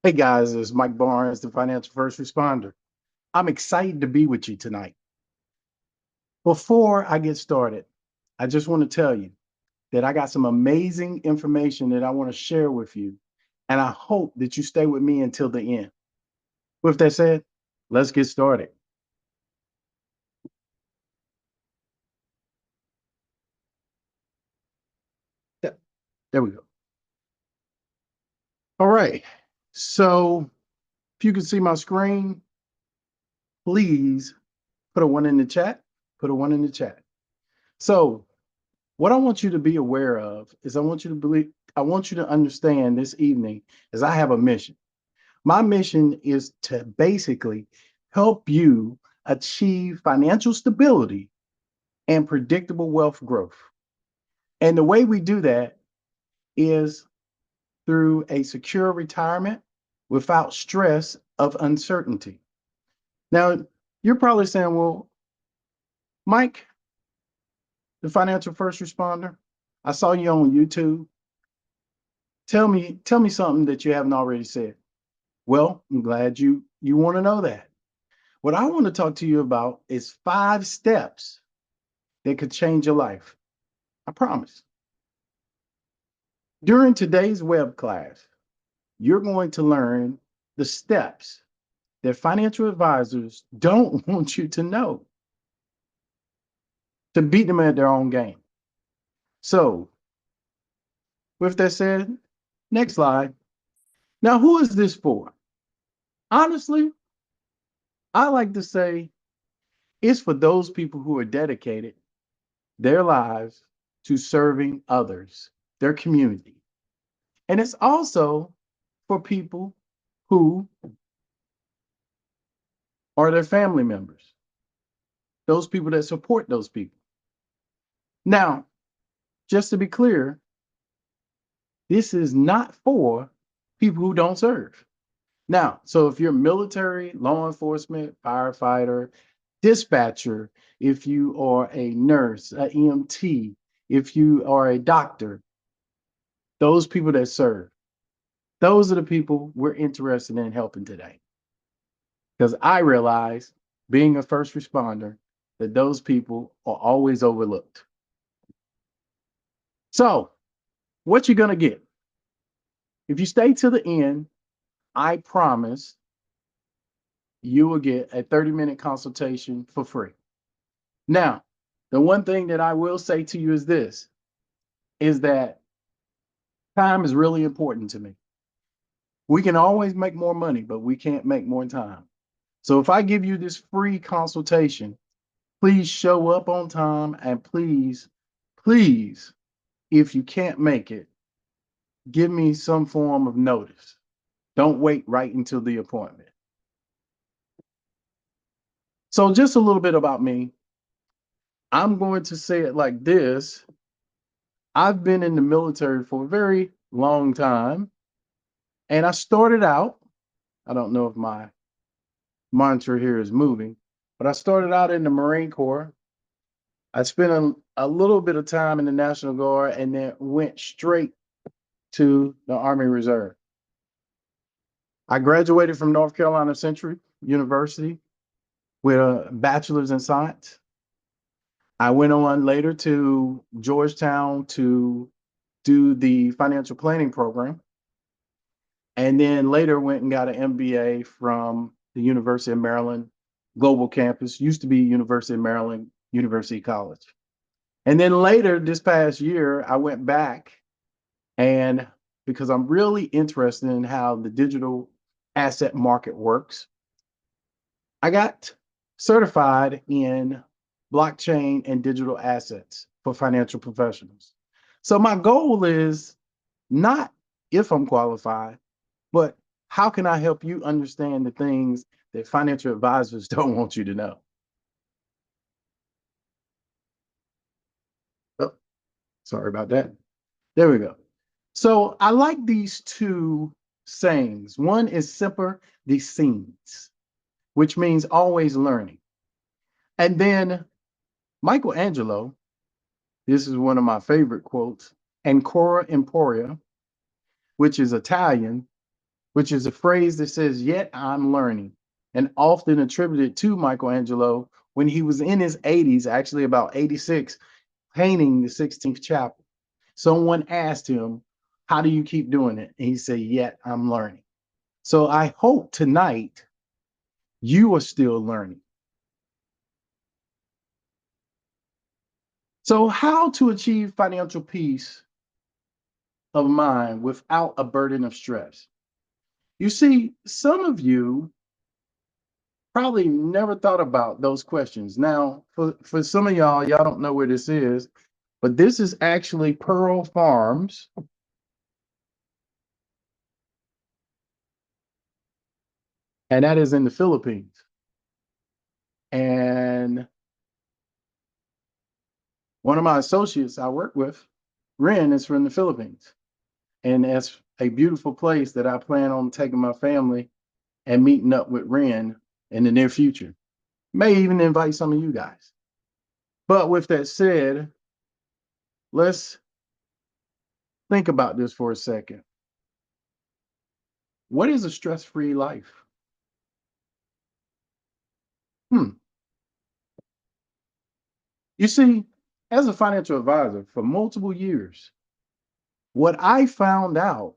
Hey guys, it's Mike Barnes, the financial first responder. I'm excited to be with you tonight. Before I get started, I just want to tell you that I got some amazing information that I want to share with you, and I hope that you stay with me until the end. With that said, let's get started. Yep, there we go. All right. So if you can see my screen, please put a one in the chat. Put a one in the chat. So what I want you to be aware of is I want you to understand this evening is I have a mission. My mission is to basically help you achieve financial stability and predictable wealth growth. And the way we do that is through a secure retirement without stress of uncertainty. Now, you're probably saying, well, Mike, the financial first responder, I saw you on YouTube. Tell me something that you haven't already said. Well, I'm glad you want to know that. What I want to talk to you about is 5 steps that could change your life. I promise. During today's web class, you're going to learn the steps that financial advisors don't want you to know to beat them at their own game. So, with that said, next slide. Now, who is this for? Honestly, I like to say it's for those people who are dedicated their lives to serving others, their community. And it's also for people who are their family members, those people that support those people. Now, just to be clear, this is not for people who don't serve. Now, so if you're military, law enforcement, firefighter, dispatcher, if you are a nurse, an EMT, if you are a doctor, those people that serve, those are the people we're interested in helping today. Because I realize, being a first responder, that those people are always overlooked. So, what you're going to get, if you stay to the end, I promise you will get a 30-minute consultation for free. Now, the one thing that I will say to you is this, is that time is really important to me. We can always make more money, but we can't make more time. So if I give you this free consultation, please show up on time, and please, if you can't make it, give me some form of notice. Don't wait right until the appointment. So just a little bit about me. I'm going to say it like this. I've been in the military for a very long time, and I started out, I don't know if my monitor here is moving, but I started out in the Marine Corps. I spent a little bit of time in the National Guard and then went straight to the Army Reserve. I graduated from North Carolina Central University with a bachelor's in science. I went on later to Georgetown to do the financial planning program, and then later went and got an MBA from the University of Maryland Global Campus, used to be University of Maryland University College. And then later this past year, I went back, and because I'm really interested in how the digital asset market works, I got certified in blockchain and digital assets for financial professionals. So my goal is not if I'm qualified, but how can I help you understand the things that financial advisors don't want you to know? Oh, sorry about that. There we go. So I like these two sayings. One is semper decens, which means always learning. And then Michelangelo, this is one of my favorite quotes, ancora emporia, which is Italian, which is a phrase that says, "Yet I'm learning," and often attributed to Michelangelo when he was in his 80s, actually about 86, painting the 16th chapel. Someone asked him, "How do you keep doing it?" And he said, "Yet I'm learning." So I hope tonight you are still learning. So, how to achieve financial peace of mind without a burden of stress? You see, some of you probably never thought about those questions. Now, for some of y'all don't know where this is, but this is actually Pearl Farms, and that is in the Philippines. And one of my associates I work with, Ren, is from the Philippines. And that's a beautiful place that I plan on taking my family and meeting up with Ren in the near future. May even invite some of you guys. But with that said, let's think about this for a second. What is a stress-free life? Hmm. You see, as a financial advisor for multiple years, what I found out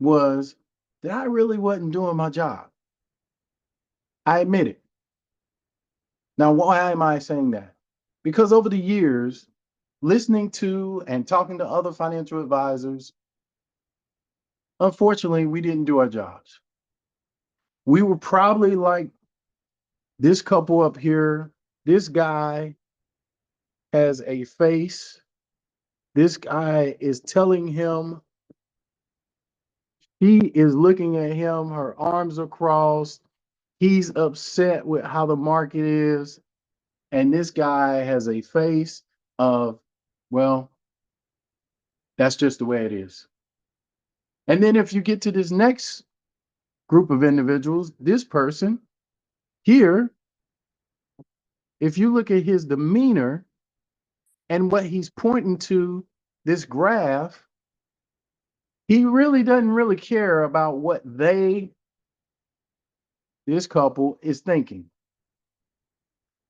was that I really wasn't doing my job. I admit it. Now, why am I saying that? Because over the years, listening to and talking to other financial advisors, unfortunately, we didn't do our jobs. We were probably like this couple up here. This guy has a face. This guy is telling him, he is looking at him, her arms are crossed. He's upset with how the market is. And this guy has a face of, well, that's just the way it is. And then if you get to this next group of individuals, this person here, if you look at his demeanor and what he's pointing to, this graph, he really doesn't really care about what this couple, is thinking.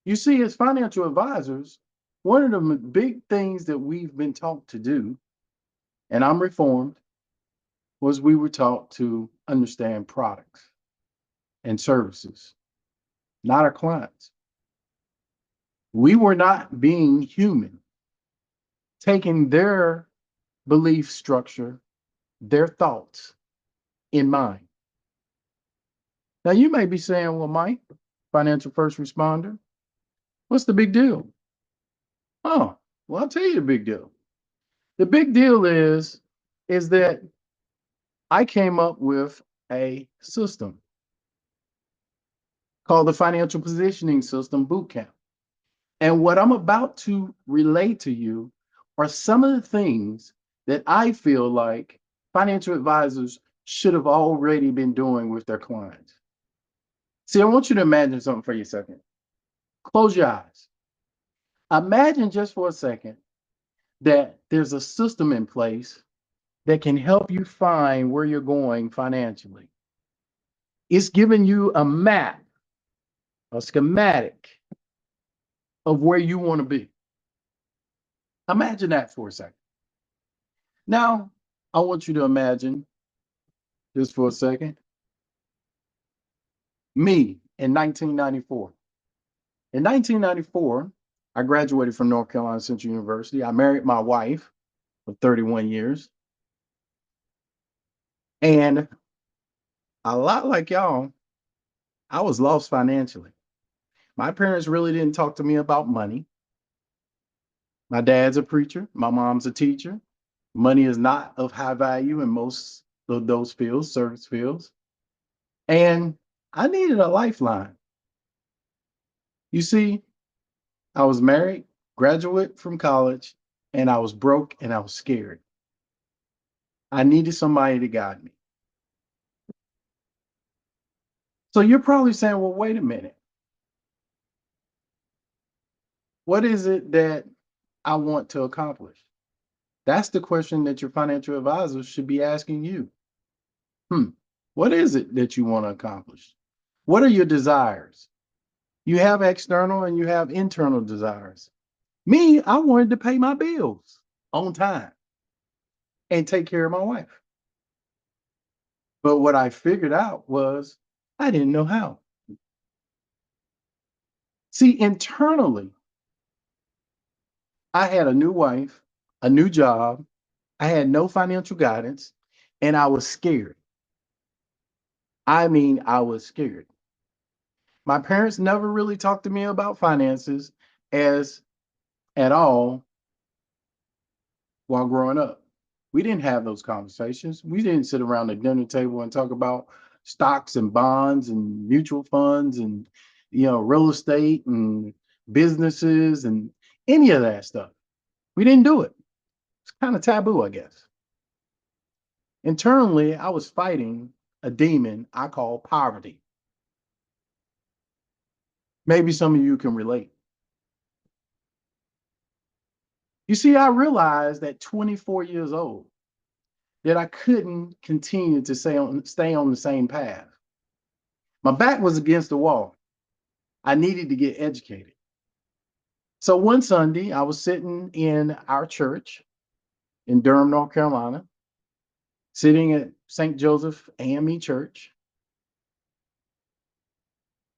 You see, as financial advisors, one of the big things that we've been taught to do, and I'm reformed, was we were taught to understand products and services, not our clients. We were not being human, taking their belief structure, their thoughts in mind. Now, you may be saying, well, Mike, financial first responder, what's the big deal? Oh, well, I'll tell you the big deal. The big deal is that I came up with a system called the Financial Positioning System Bootcamp. And what I'm about to relate to you are some of the things that I feel like financial advisors should have already been doing with their clients. See, I want you to imagine something for you a second. Close your eyes. Imagine just for a second that there's a system in place that can help you find where you're going financially. It's giving you a map, a schematic of where you want to be. Imagine that for a second. Now, I want you to imagine, just for a second, me in 1994. In 1994, I graduated from North Carolina Central University. I married my wife of 31 years. And a lot like y'all, I was lost financially. My parents really didn't talk to me about money. My dad's a preacher, my mom's a teacher. Money is not of high value in most of those fields, service fields. And I needed a lifeline. You see, I was married, graduate from college, and I was broke and I was scared. I needed somebody to guide me. So you're probably saying, well, wait a minute. What is it that I want to accomplish? That's the question that your financial advisor should be asking you. Hmm. What is it that you want to accomplish? What are your desires? You have external and you have internal desires. Me, I wanted to pay my bills on time and take care of my wife. But what I figured out was I didn't know how. See, internally, I had a new wife, a new job, I had no financial guidance, and I was scared. I mean, I was scared. My parents never really talked to me about finances as at all while growing up. We didn't have those conversations. We didn't sit around the dinner table and talk about stocks and bonds and mutual funds and real estate and businesses and any of that stuff. We didn't do it. It's kind of taboo, I guess. Internally, I was fighting a demon I call poverty. Maybe some of you can relate. You see, I realized at 24 years old that I couldn't continue to stay on the same path. My back was against the wall. I needed to get educated. So one Sunday, I was sitting in our church in Durham, North Carolina, sitting at St. Joseph AME Church,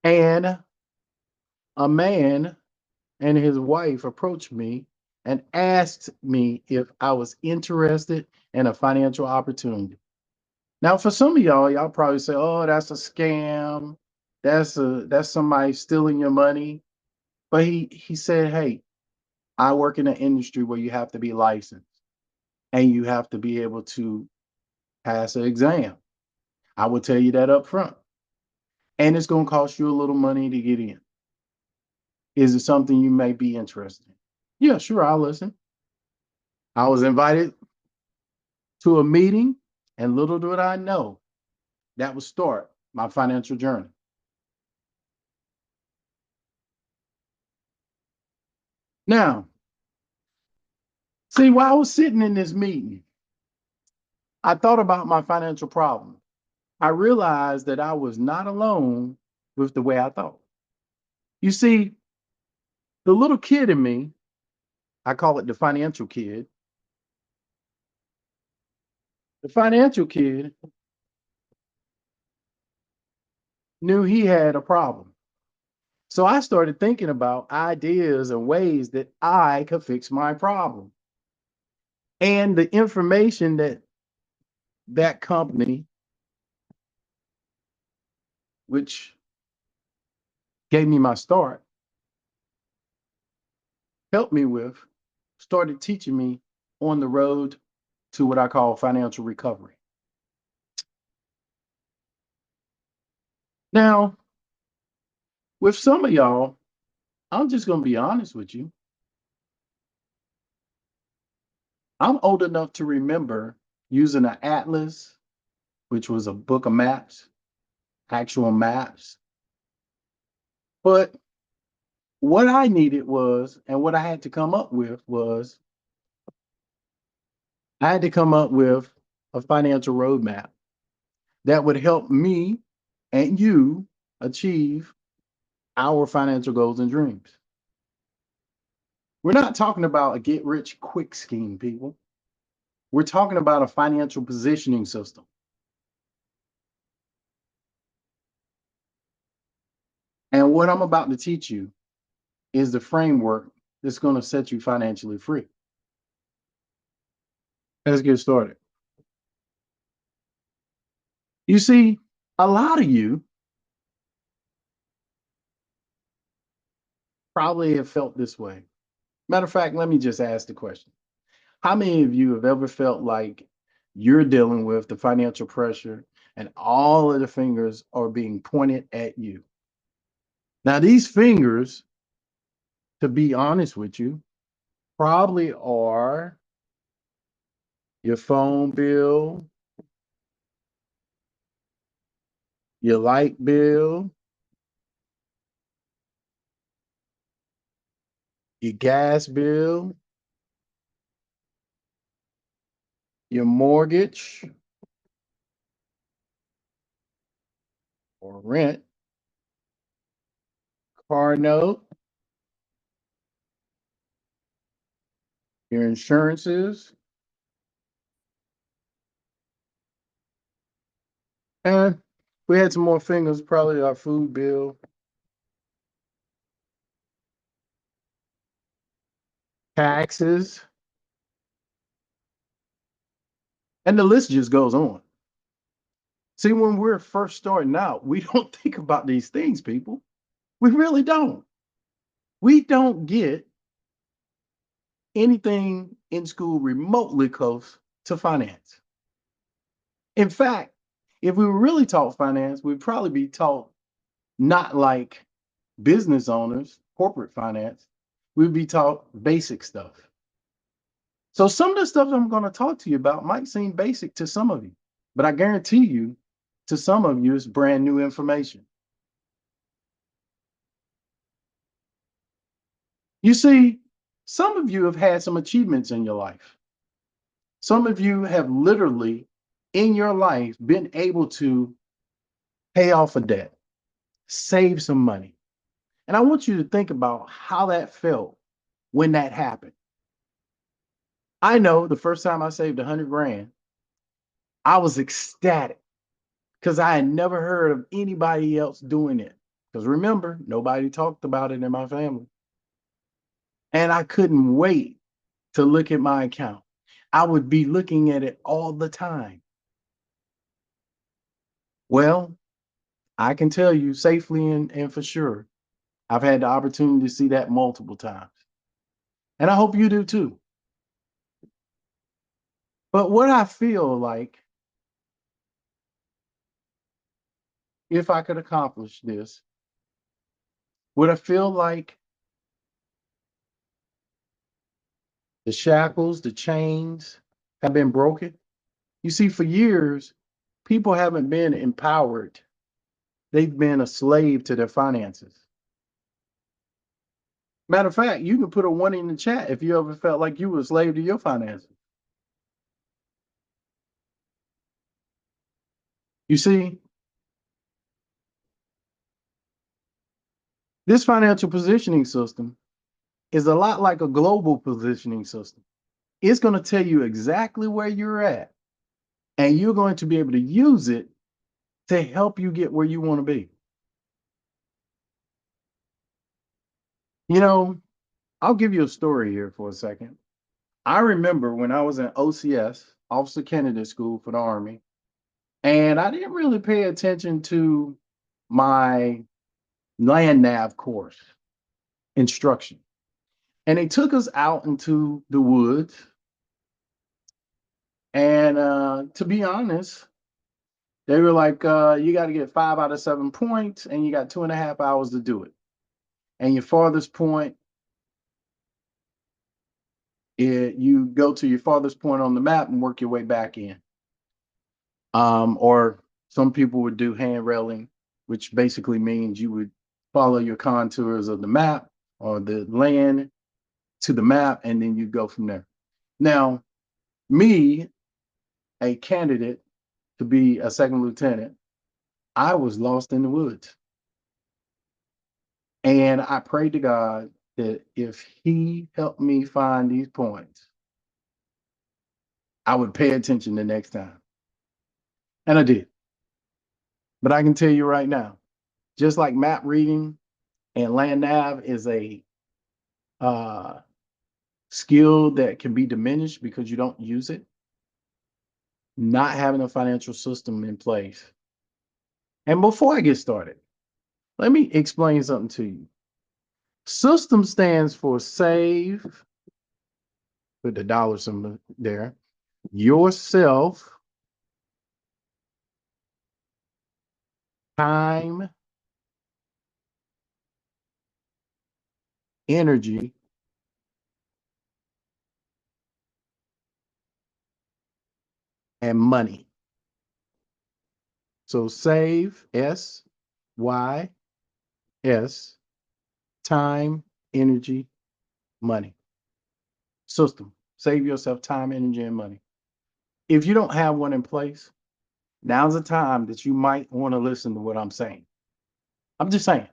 and a man and his wife approached me and asked me if I was interested in a financial opportunity. Now, for some of y'all probably say, "Oh, that's a scam. That's somebody stealing your money." But he said, "Hey, I work in an industry where you have to be licensed and you have to be able to pass an exam. I will tell you that up front. And it's going to cost you a little money to get in. Is it something you may be interested in?" Yeah, sure, I'll listen. I was invited to a meeting, and little did I know that would start my financial journey. Now, see, while I was sitting in this meeting, I thought about my financial problem. I realized that I was not alone with the way I thought. You see, the little kid in me, I call it the financial kid knew he had a problem. So I started thinking about ideas and ways that I could fix my problem. And the information that that company, which gave me my start, helped me with, started teaching me on the road to what I call financial recovery. Now, with some of y'all, I'm just going to be honest with you. I'm old enough to remember using an atlas, which was a book of maps, actual maps. But what I needed was, and what I had to come up with was, I had to come up with a financial roadmap that would help me and you achieve our financial goals and dreams. We're not talking about a get rich quick scheme, people. We're talking about a financial positioning system. And what I'm about to teach you is the framework that's going to set you financially free. Let's get started. You see, a lot of you probably have felt this way. Matter of fact, let me just ask the question. How many of you have ever felt like you're dealing with the financial pressure and all of the fingers are being pointed at you? Now, these fingers, to be honest with you, probably are your phone bill, your light bill, your gas bill, your mortgage, or rent, car note, your insurances, and we had some more fingers, probably our food bill, taxes, and the list just goes on. See, when we're first starting out, we don't think about these things, people. We really don't. We don't get anything in school remotely close to finance. In fact, if we were really taught finance, we'd probably be taught not like business owners, corporate finance. We'd be taught basic stuff. So some of the stuff I'm going to talk to you about might seem basic to some of you, but I guarantee you, to some of you, it's brand new information. You see, some of you have had some achievements in your life. Some of you have literally in your life been able to pay off a debt, save some money. And I want you to think about how that felt when that happened. I know the first time I saved 100 grand, I was ecstatic because I had never heard of anybody else doing it. Because remember, nobody talked about it in my family. And I couldn't wait to look at my account. I would be looking at it all the time. Well, I can tell you safely and for sure, I've had the opportunity to see that multiple times. And I hope you do too. But what I feel like, if I could accomplish this, would I feel like the shackles, the chains have been broken? You see, for years, people haven't been empowered. They've been a slave to their finances. Matter of fact, you can put a one in the chat if you ever felt like you were a slave to your finances. You see, this financial positioning system is a lot like a global positioning system. It's going to tell you exactly where you're at, and you're going to be able to use it to help you get where you want to be. You know, I'll give you a story here for a second. I remember when I was in OCS, Officer Candidate School for the Army, and I didn't really pay attention to my land nav course instruction. And they took us out into the woods. And to be honest, they were like, you got to get 5 out of 7 points, and you got 2.5 hours to do it. And your farthest point, you go to your farthest point on the map and work your way back in. Or some people would do hand railing, which basically means you would follow your contours of the map or the land to the map, and then you go from there. Now, me, a candidate to be a second lieutenant, I was lost in the woods. And I prayed to God that if He helped me find these points, I would pay attention the next time. And I did. But I can tell you right now, just like map reading and land nav is a uh, skill that can be diminished because you don't use it, not having a financial system in place. And before I get started, let me explain something to you. System stands for save, put the dollar symbol there, yourself, time, energy, and money. So save, S-Y-S, time, energy, money. System. Save yourself time, energy, and money. If you don't have one in place, Now's the time that you might want to listen to what I'm saying. I'm just saying,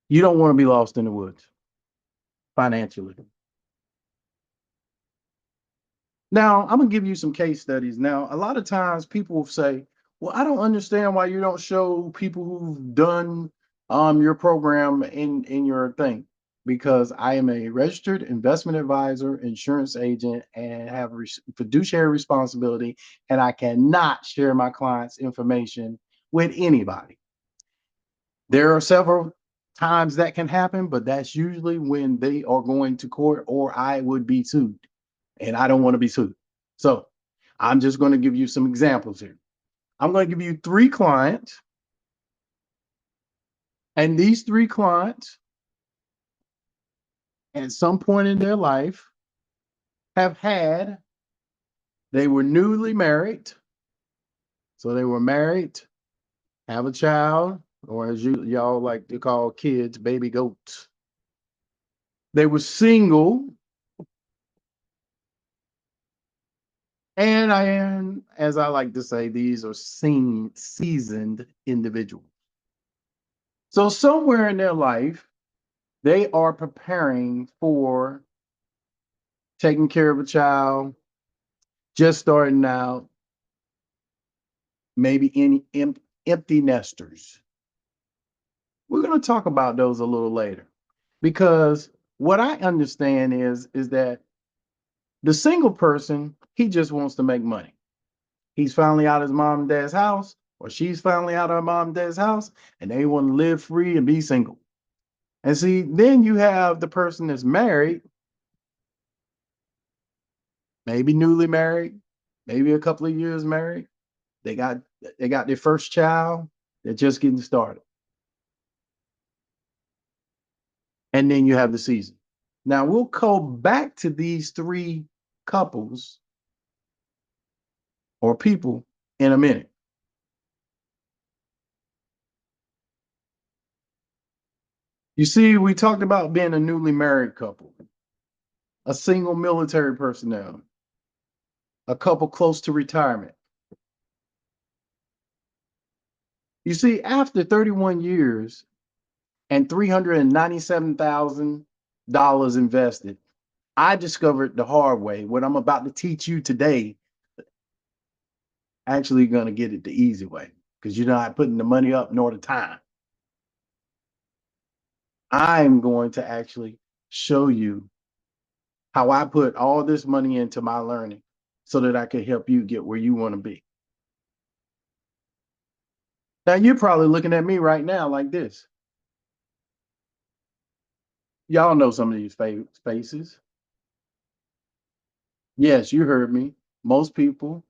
you don't want to be lost in the woods financially. Now, I'm gonna give you some case studies. Now, a lot of times people will say, "Well, I don't understand why you don't show people who've done your program in your thing." Because I am a registered investment advisor, insurance agent, and have fiduciary responsibility, and I cannot share my clients' information with anybody. There are several times that can happen, but that's usually when they are going to court or I would be sued, and I don't want to be sued. So I'm just going to give you some examples here. I'm going to give you three clients, and these three clients, at some point in their life, they were newly married. So they were married, have a child, or as y'all like to call kids, baby goats. They were single, and as I like to say, these are seasoned individuals. So somewhere in their life, they are preparing for taking care of a child, just starting out, maybe any empty nesters. We're going to talk about those a little later because what I understand is that the single person, he just wants to make money. He's finally out of his mom and dad's house, or she's finally out of her mom and dad's house, and they want to live free and be single. And see, then you have the person that's married, maybe newly married, maybe a couple of years married. They got they got their first child. They're just getting started. And then you have the season. Now we'll go back to these three couples or people in a minute. You see, we talked about being a newly married couple, a single military personnel, a couple close to retirement. You see, after 31 years and $397,000 invested, I discovered the hard way. What I'm about to teach you today, actually going to get it the easy way because you're not putting the money up nor the time. I'm going to actually show you how I put all this money into my learning so that I can help you get where you want to be. Now, you're probably looking at me right now like this. Y'all know some of these faces. Yes, you heard me. Most people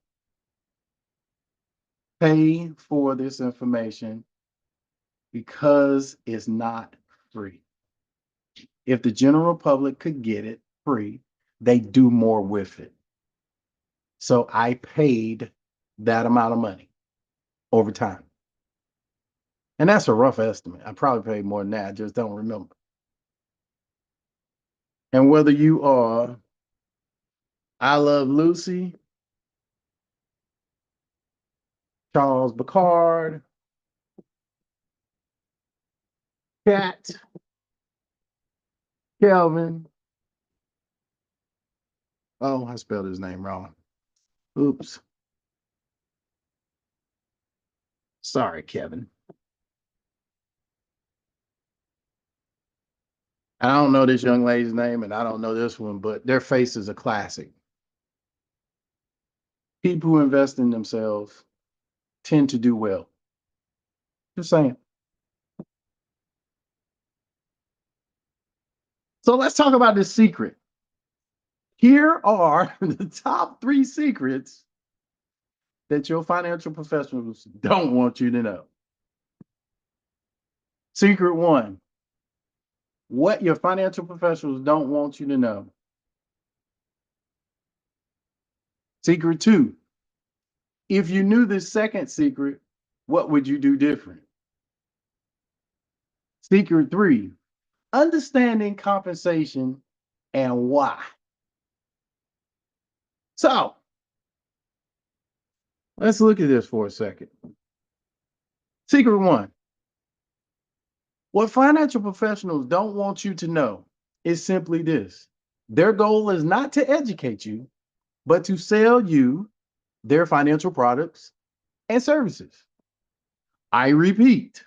pay for this information because it's not free. If the general public could get it free, they do more with it. So I paid that amount of money over time. And that's a rough estimate. I probably paid more than that. I just don't remember. And whether you are I Love Lucy, Charles Bacard, Cat, Kelvin. Oh, I spelled his name wrong. Oops. Sorry, Kevin. I don't know this young lady's name and I don't know this one, but their face is a classic. People who invest in themselves tend to do well. Just saying. So let's talk about this secret. Here are the top 3 secrets that your financial professionals don't want you to know. Secret 1, what your financial professionals don't want you to know. Secret 2, if you knew this second secret, what would you do different? Secret 3, understanding compensation and why. So Let's look at this for a second. Secret one. What financial professionals don't want you to know is simply this. Their goal is not to educate you, but to sell you their financial products and services. I repeat,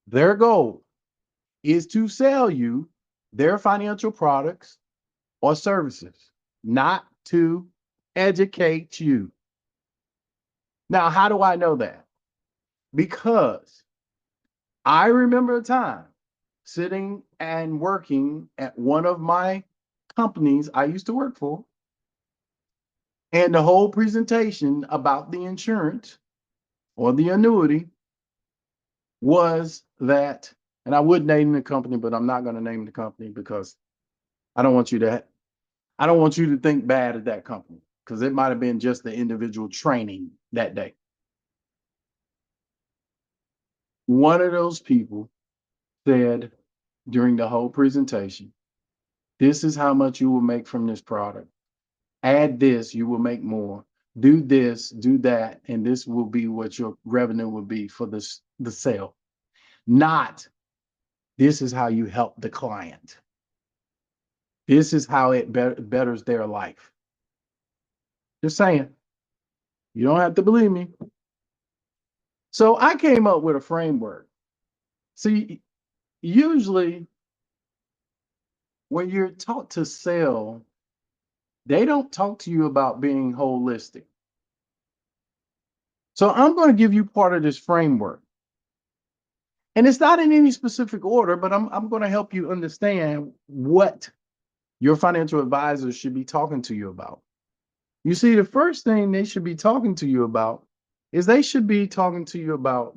their goal is to sell you their financial products or services, not to educate you. Now, how do I know that? Because I remember a time sitting and working at one of my companies I used to work for, and the whole presentation about the insurance or the annuity was that, and I would name the company, but I'm not going to name the company because I don't want you to I don't want you to think bad of that company because it might have been just the individual training that day. One of those people said during the whole presentation, this is how much you will make from this product. Add this, you will make more. Do this, do that, and this will be what your revenue will be for the sale. Not this is how you help the client. This is how it betters their life. Just saying. You don't have to believe me. So I came up with a framework. See, usually when you're taught to sell, they don't talk to you about being holistic. So I'm going to give you part of this framework. And it's not in any specific order, but I'm going to help you understand what your financial advisors should be talking to you about. You see, the first thing they should be talking to you about is they should be talking to you about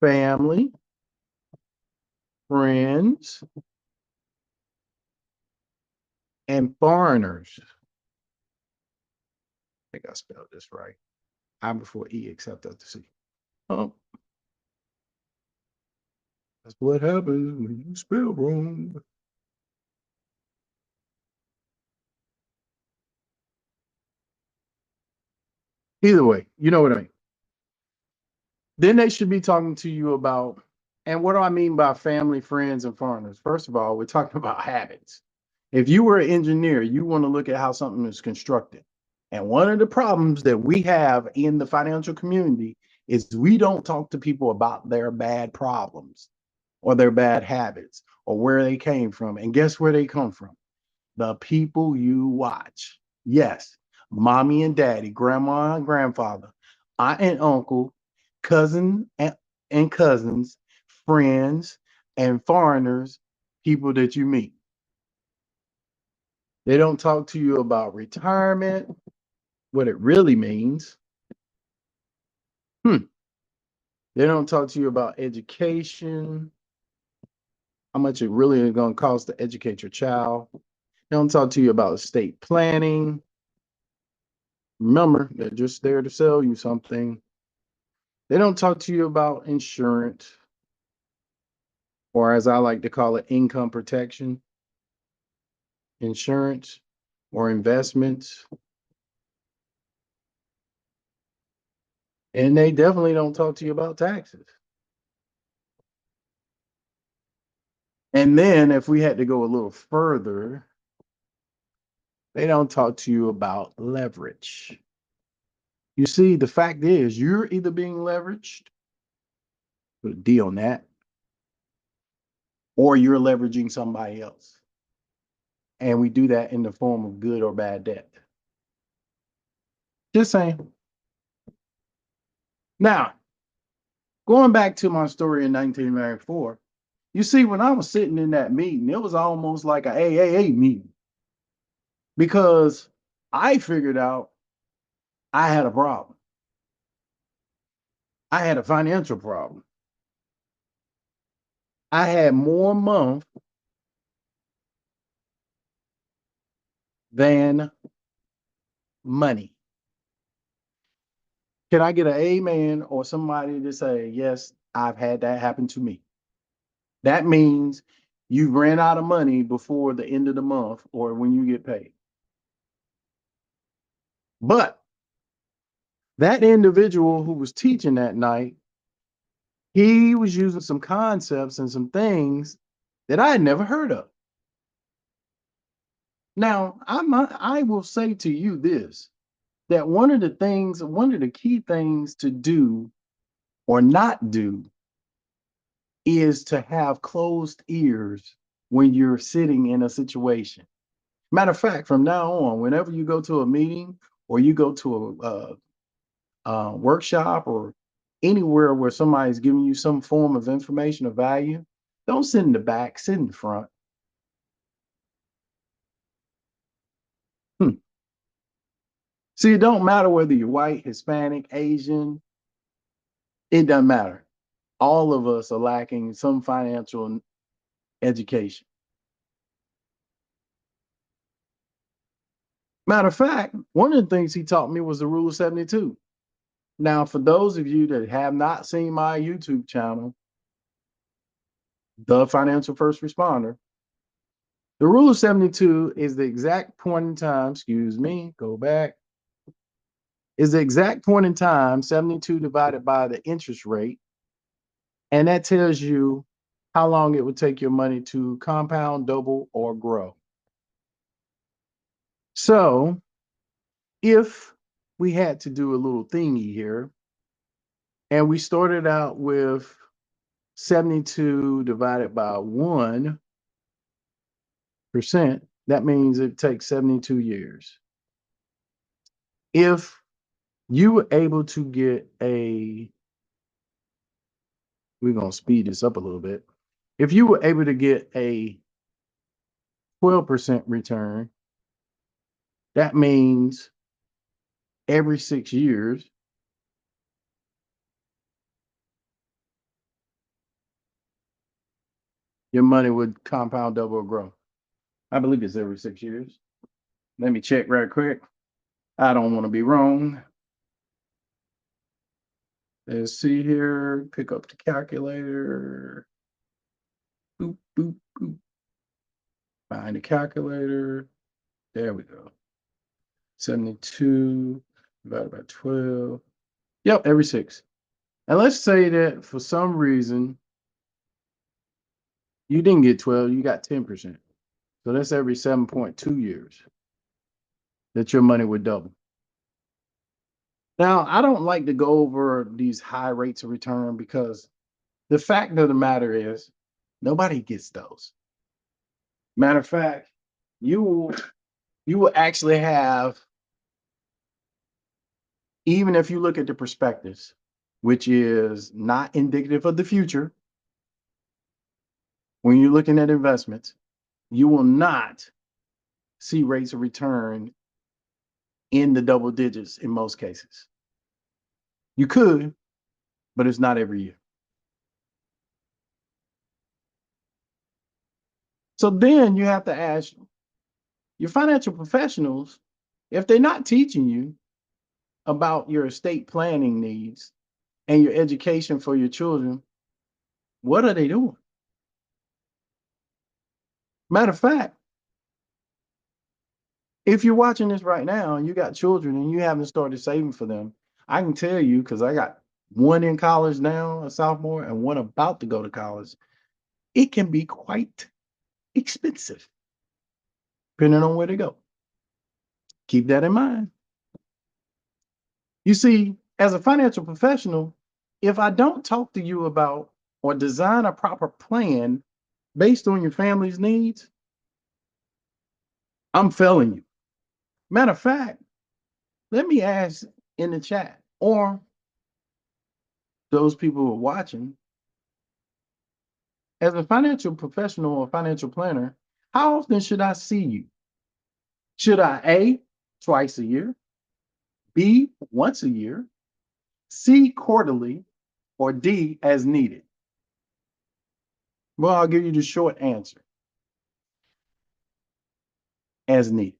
family, friends, and foreigners. I think I spelled this right. I before E except after C. Oh, that's what happens when you spell wrong. Either way, you know what I mean. Then they should be talking to you about, and what do I mean by family, friends, and foreigners? First of all, we're talking about habits. If you were an engineer, you want to look at how something is constructed. And one of the problems that we have in the financial community is we don't talk to people about their bad problems or their bad habits or where they came from. And guess where they come from? The people you watch. Yes, mommy and daddy, grandma and grandfather, aunt and uncle, cousin and cousins, friends and foreigners, people that you meet. They don't talk to you about retirement, what it really means. Hmm. They don't talk to you about education, how much it really is going to cost to educate your child. They don't talk to you about estate planning. Remember, they're just there to sell you something. They don't talk to you about insurance, or as I like to call it, income protection, insurance, or investments. And they definitely don't talk to you about taxes. And then if we had to go a little further, they don't talk to you about leverage. You see, the fact is, you're either being leveraged, put a D on that, or you're leveraging somebody else. And we do that in the form of good or bad debt. Just saying. Now, going back to my story in 1994, you see, when I was sitting in that meeting, it was almost like a AAA meeting because I figured out I had a problem. I had a financial problem. I had more month than money. Can I get an amen or somebody to say, yes, I've had that happen to me? That means you ran out of money before the end of the month or when you get paid. But that individual who was teaching that night, he was using some concepts and some things that I had never heard of. Now, I will say to you this, that one of the key things to do or not do is to have closed ears when you're sitting in a situation. Matter of fact, from now on, whenever you go to a meeting or you go to a workshop or anywhere where somebody's giving you some form of information of value, don't sit in the back, sit in the front. Hmm. See, it don't matter whether you're white, Hispanic, Asian, it doesn't matter. All of us are lacking some financial education. Matter of fact, one of the things he taught me was the rule of 72. Now, for those of you that have not seen my YouTube channel, The Financial First Responder, the rule of 72 is the exact point in time, excuse me, go back, is the exact point in time, 72 divided by the interest rate. And that tells you how long it would take your money to compound, double, or grow. So if we had to do a little thingy here, and we started out with 72 divided by 1%, that means it takes 72 years. If you were able to get we're going to speed this up a little bit. If you were able to get a 12% return, that means every 6 years, your money would compound, double, or grow. I believe it's every 6 years. Let me check right quick. I don't want to be wrong. Let's see here. Pick up the calculator. Boop, boop, boop. Find the calculator. There we go. 72 divided by 12. Yep, every 6. And let's say that for some reason you didn't get 12, you got 10%. So that's every 7.2 years that your money would double. Now, I don't like to go over these high rates of return because the fact of the matter is nobody gets those. Matter of fact, you will actually have, even if you look at the prospectus, which is not indicative of the future, when you're looking at investments, you will not see rates of return in the double digits in most cases. You could, but it's not every year. So then you have to ask your financial professionals, if they're not teaching you about your estate planning needs and your education for your children, what are they doing? Matter of fact, if you're watching this right now and you got children and you haven't started saving for them, I can tell you, because I got one in college now, a sophomore, and one about to go to college, it can be quite expensive, depending on where they go. Keep that in mind. You see, as a financial professional, if I don't talk to you about or design a proper plan based on your family's needs, I'm failing you. Matter of fact, let me ask in the chat or those people who are watching, as a financial professional or financial planner, how often should I see you? Should I A, twice a year, B, once a year, C, quarterly, or D, as needed? Well, I'll give you the short answer: as needed.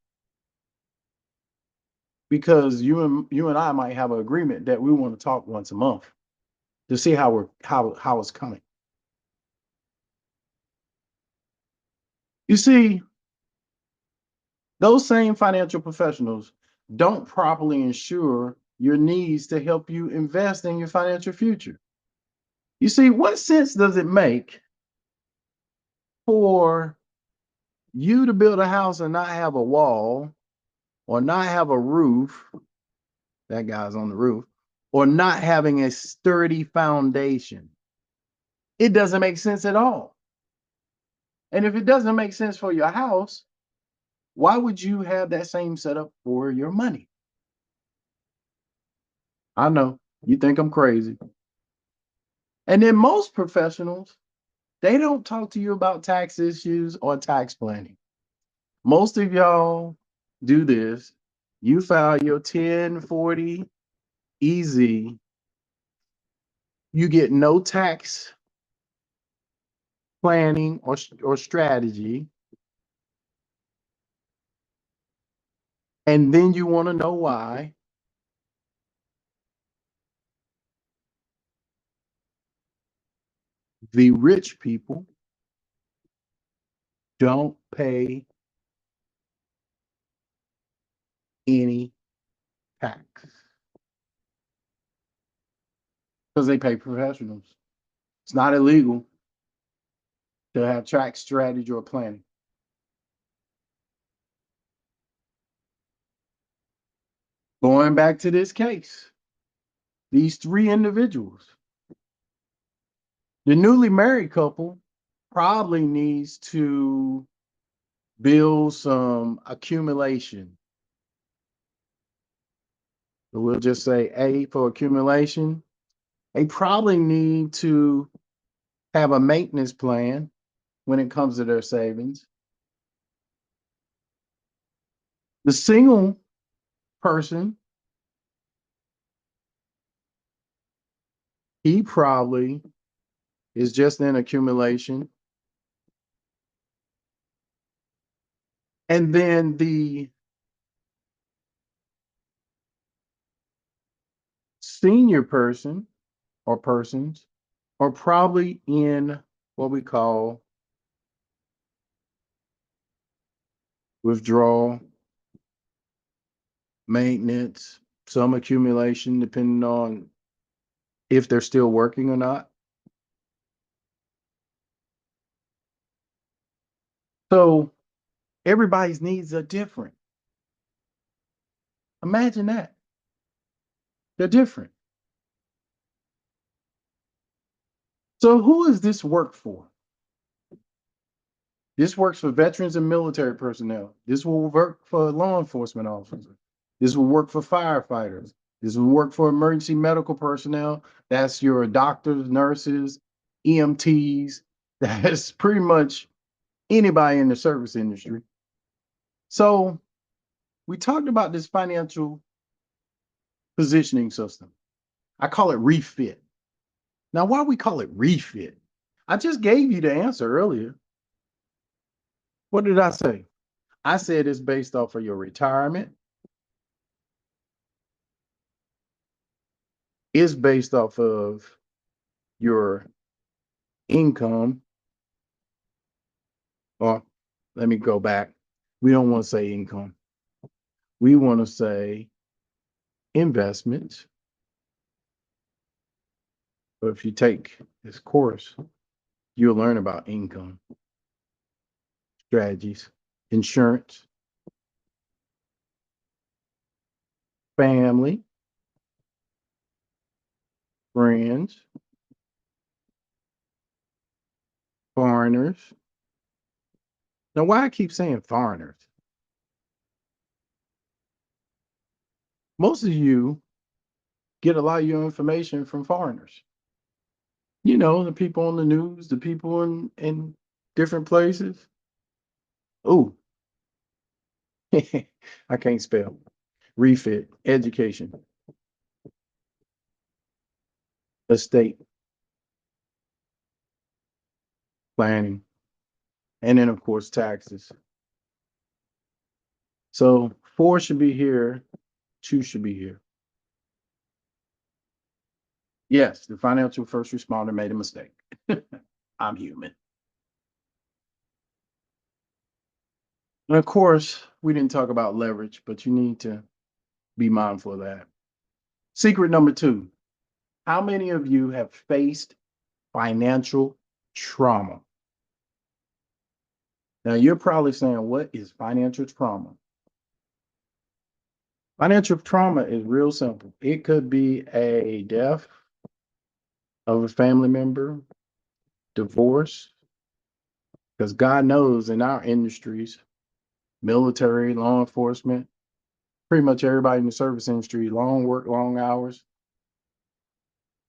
Because you and I might have an agreement that we want to talk once a month to see how it's coming. You see, those same financial professionals don't properly ensure your needs to help you invest in your financial future. You see, what sense does it make for you to build a house and not have a wall or not have a roof? That guy's on the roof, or not having a sturdy foundation. It doesn't make sense at all. And if it doesn't make sense for your house, why would you have that same setup for your money? I know you think I'm crazy. And then most professionals, they don't talk to you about tax issues or tax planning. Most of y'all do this. You file your 1040 easy. You get no tax planning or strategy. And then you want to know why the rich people don't pay any tax because they pay professionals. It's not illegal to have tax strategy or planning. Going back to this case, these three individuals, the newly married couple probably needs to build some accumulation. So we'll just say A for accumulation. They probably need to have a maintenance plan when it comes to their savings. The single person, he probably is just in accumulation. And then the senior person or persons are probably in what we call withdrawal, maintenance, some accumulation, depending on if they're still working or not. So everybody's needs are different. Imagine that. They're different. So who is this work for? This works for veterans and military personnel. This will work for law enforcement officers. This will work for firefighters. This will work for emergency medical personnel. That's your doctors, nurses, EMTs. That's pretty much anybody in the service industry. So we talked about this financial positioning system. I call it refit. Now, why we call it refit? I just gave you the answer earlier. What did I say? I said it's based off of your retirement. It's based off of your income. Or let me go back. We don't want to say income. We want to say investments. But if you take this course, you'll learn about income strategies, insurance, family, friends, foreigners. Now, why I keep saying foreigners? Most of you get a lot of your information from foreigners. You know, the people on the news, the people in different places. Oh, I can't spell. Refit, education, estate planning, and then of course taxes. So 4 should be here, 2 should be here. Yes, the financial first responder made a mistake. I'm human. And of course, we didn't talk about leverage, but you need to Be mindful of that. Secret number two, how many of you have faced financial trauma? Now, you're probably saying, what is financial trauma? Financial trauma is real simple. It could be a death of a family member, divorce, because God knows in our industries, military, law enforcement, pretty much everybody in the service industry, long work, long hours,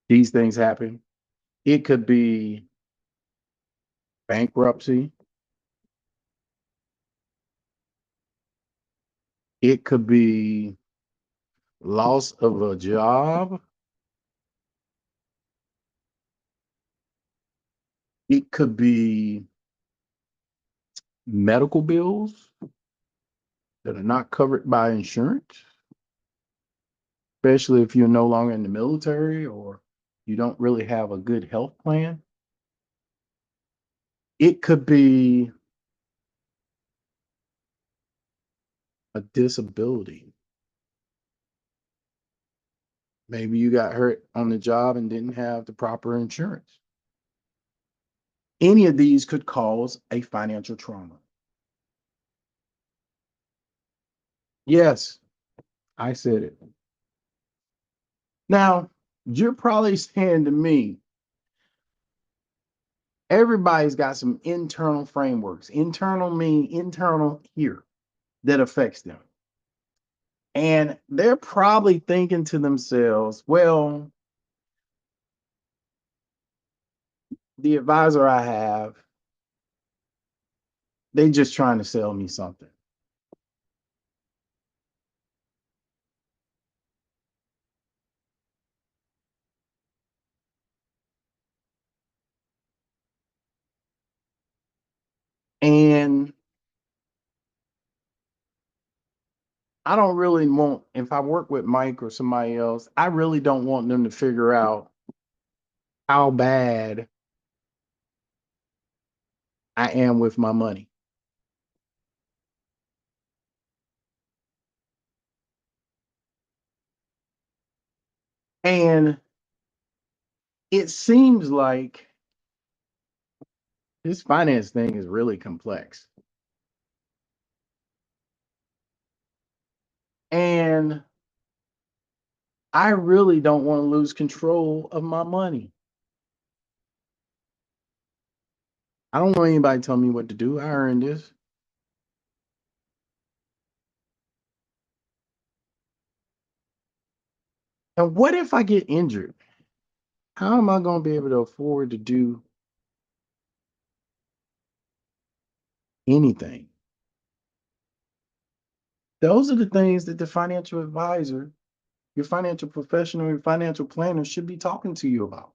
these things happen. It could be bankruptcy. It could be loss of a job. It could be medical bills that are not covered by insurance, especially if you're no longer in the military or you don't really have a good health plan. It could be a disability. Maybe you got hurt on the job and didn't have the proper insurance. Any of these could cause a financial trauma. Yes, I said it. Now, you're probably saying to me, everybody's got some internal frameworks. Internal mean internal here that affects them. And they're probably thinking to themselves, well, the advisor I have, they just trying to sell me something. And I don't really want, if I work with Mike or somebody else, I really don't want them to figure out how bad I am with my money. And it seems like this finance thing is really complex. And I really don't want to lose control of my money. I don't want anybody telling me what to do. I earned this. And what if I get injured? How am I going to be able to afford to do anything? Those are the things that the financial advisor, your financial professional, your financial planner should be talking to you about.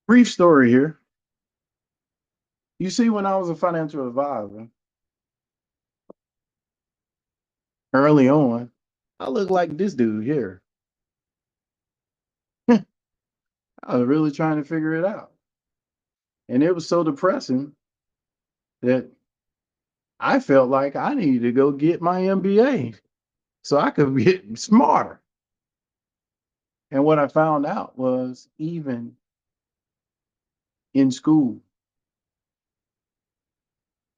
Brief story here. You see, when I was a financial advisor, early on, I looked like this dude here. I was really trying to figure it out. And it was so depressing that I felt like I needed to go get my MBA so I could get smarter. And what I found out was even in school,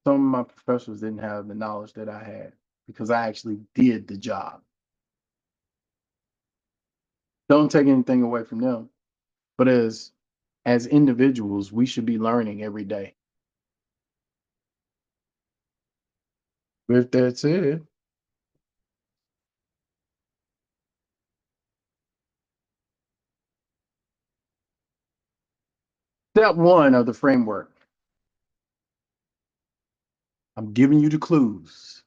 some of my professors didn't have the knowledge that I had because I actually did the job. Don't take anything away from them, but as individuals, we should be learning every day. With that said, step one of the framework, I'm giving you the clues.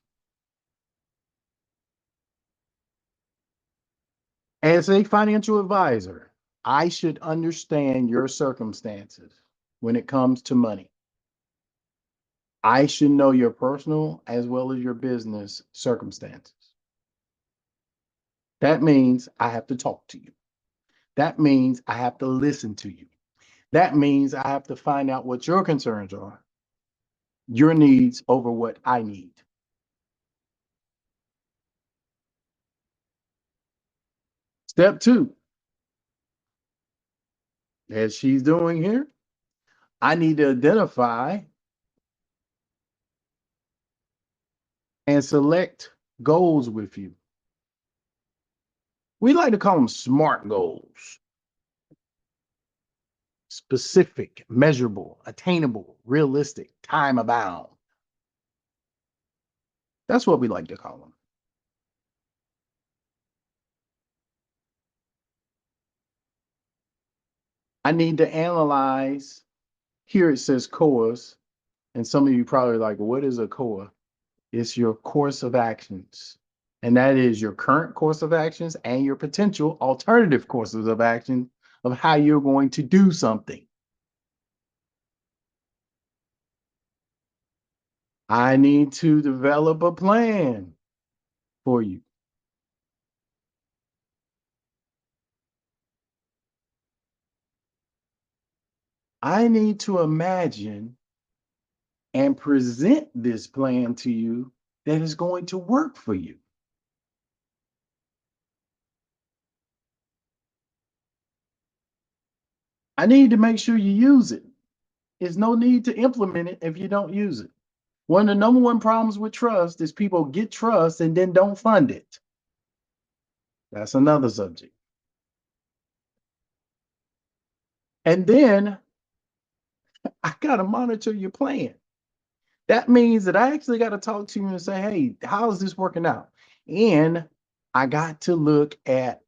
As a financial advisor, I should understand your circumstances when it comes to money. I should know your personal as well as your business circumstances. That means I have to talk to you. That means I have to listen to you. That means I have to find out what your concerns are. your needs over what I need. Step two, as she's doing here, I need to identify and select goals with you. We like to call them SMART goals: specific, measurable, attainable, realistic, time abound. That's what we like to call them. I need to analyze. Here it says course, and some of you probably like, what is a core? It's your course of actions. And that is your current course of actions and your potential alternative courses of action of how you're going to do something. I need to develop a plan for you. I need to imagine and present this plan to you that is going to work for you. I need to make sure you use it. There's no need to implement it if you don't use it. One of the number one problems with trust is people get trust and then don't fund it. That's another subject. And then I got to monitor your plan. That means that I actually got to talk to you and say, hey, how is this working out? And I got to look at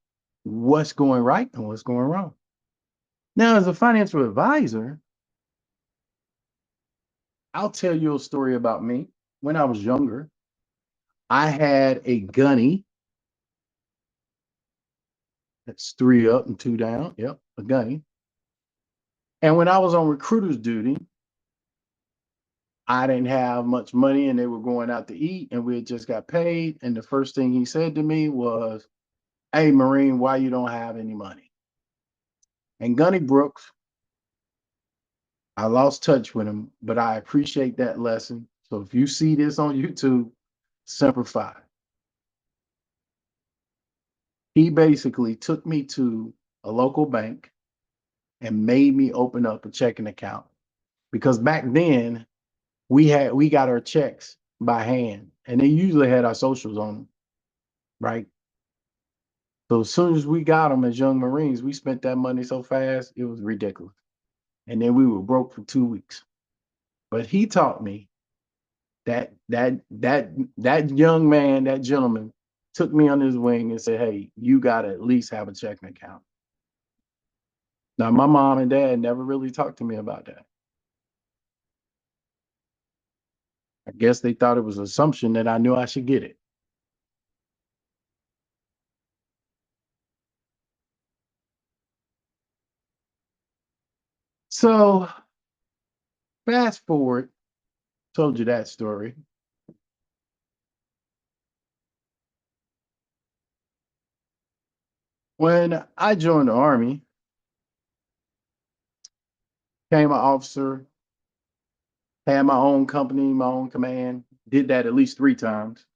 what's going right and what's going wrong. Now, as a financial advisor, I'll tell you a story about me. When I was younger, I had a gunny. That's three up and two down. Yep, a gunny. And when I was on recruiter's duty, I didn't have much money and they were going out to eat and we had just got paid. And the first thing he said to me was, hey, Marine, why you don't have any money? And Gunny Brooks, I lost touch with him, but I appreciate that lesson. So if you see this on YouTube, Semper Fi. He basically took me to a local bank and made me open up a checking account because back then we got our checks by hand and they usually had our socials on them, right? So as soon as we got them as young Marines, we spent that money so fast, it was ridiculous. And then we were broke for 2 weeks. But he taught me that young man, that gentleman, took me under his wing and said, hey, you gotta at least have a checking account. Now, my mom and dad never really talked to me about that. I guess they thought it was an assumption that I knew I should get it. So fast forward, told you that story. When I joined the Army, became an officer, had my own company, my own command, did that at least 3 times.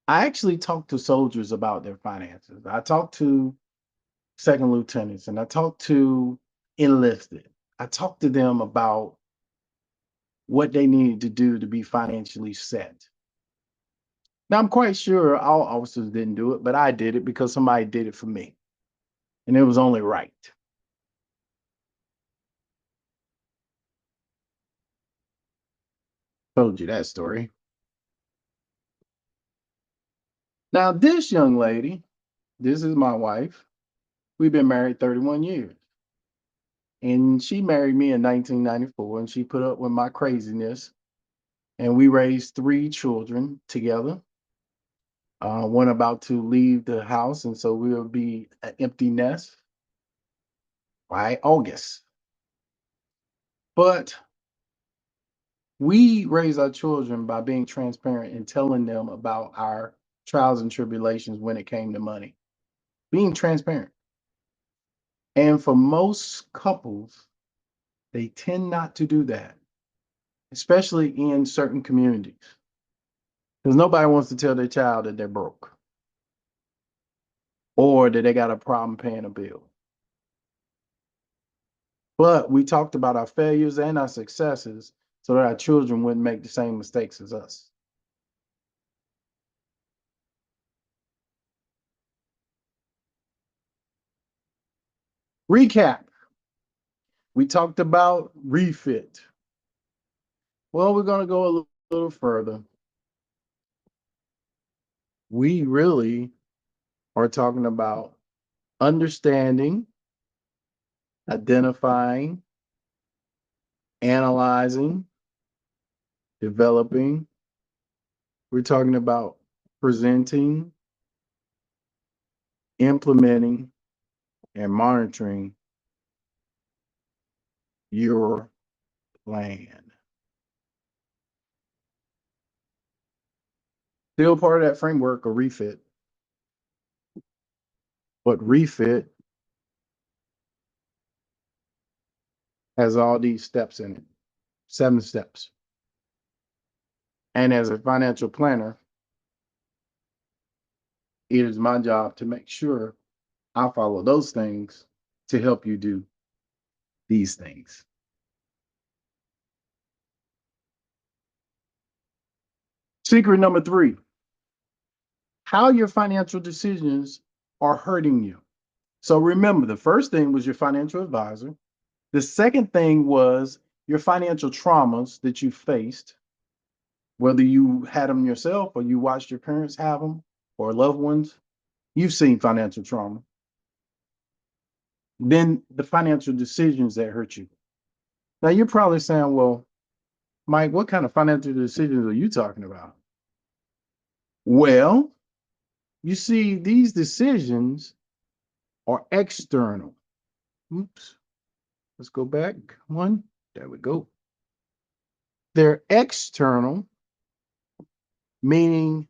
I actually talked to soldiers about their finances. I talked to second lieutenants and I talked to enlisted. I talked to them about what they needed to do to be financially set. Now, I'm quite sure all officers didn't do it, but I did it because somebody did it for me. And it was only right. Told you that story. Now, this young lady, this is my wife. We've been married 31 years. And she married me in 1994 and she put up with my craziness. And we raised 3 children together. One about to leave the house, and so we'll be an empty nest by August. But we raise our children by being transparent and telling them about our trials and tribulations when it came to money, being transparent. And for most couples, they tend not to do that. especially in certain communities, because nobody wants to tell their child that they're broke or that they got a problem paying a bill. But we talked about our failures and our successes so that our children wouldn't make the same mistakes as us. Recap. We talked about refit. Well, we're going to go a little further. We really are talking about understanding, identifying, analyzing, developing. We're talking about presenting, implementing, and monitoring your plan. Still part of that framework of refit, but refit has all these steps in it, 7 steps. And as a financial planner, it is my job to make sure I follow those things to help you do these things. Secret number 3, how your financial decisions are hurting you. So remember, the first thing was your financial advisor. The second thing was your financial traumas that you faced, whether you had them yourself or you watched your parents have them or loved ones. You've seen financial trauma. Then the financial decisions that hurt you. Now you're probably saying, well, Mike, what kind of financial decisions are you talking about? Well, you see, these decisions are external. Oops. Let's go back one. There we go. They're external, meaning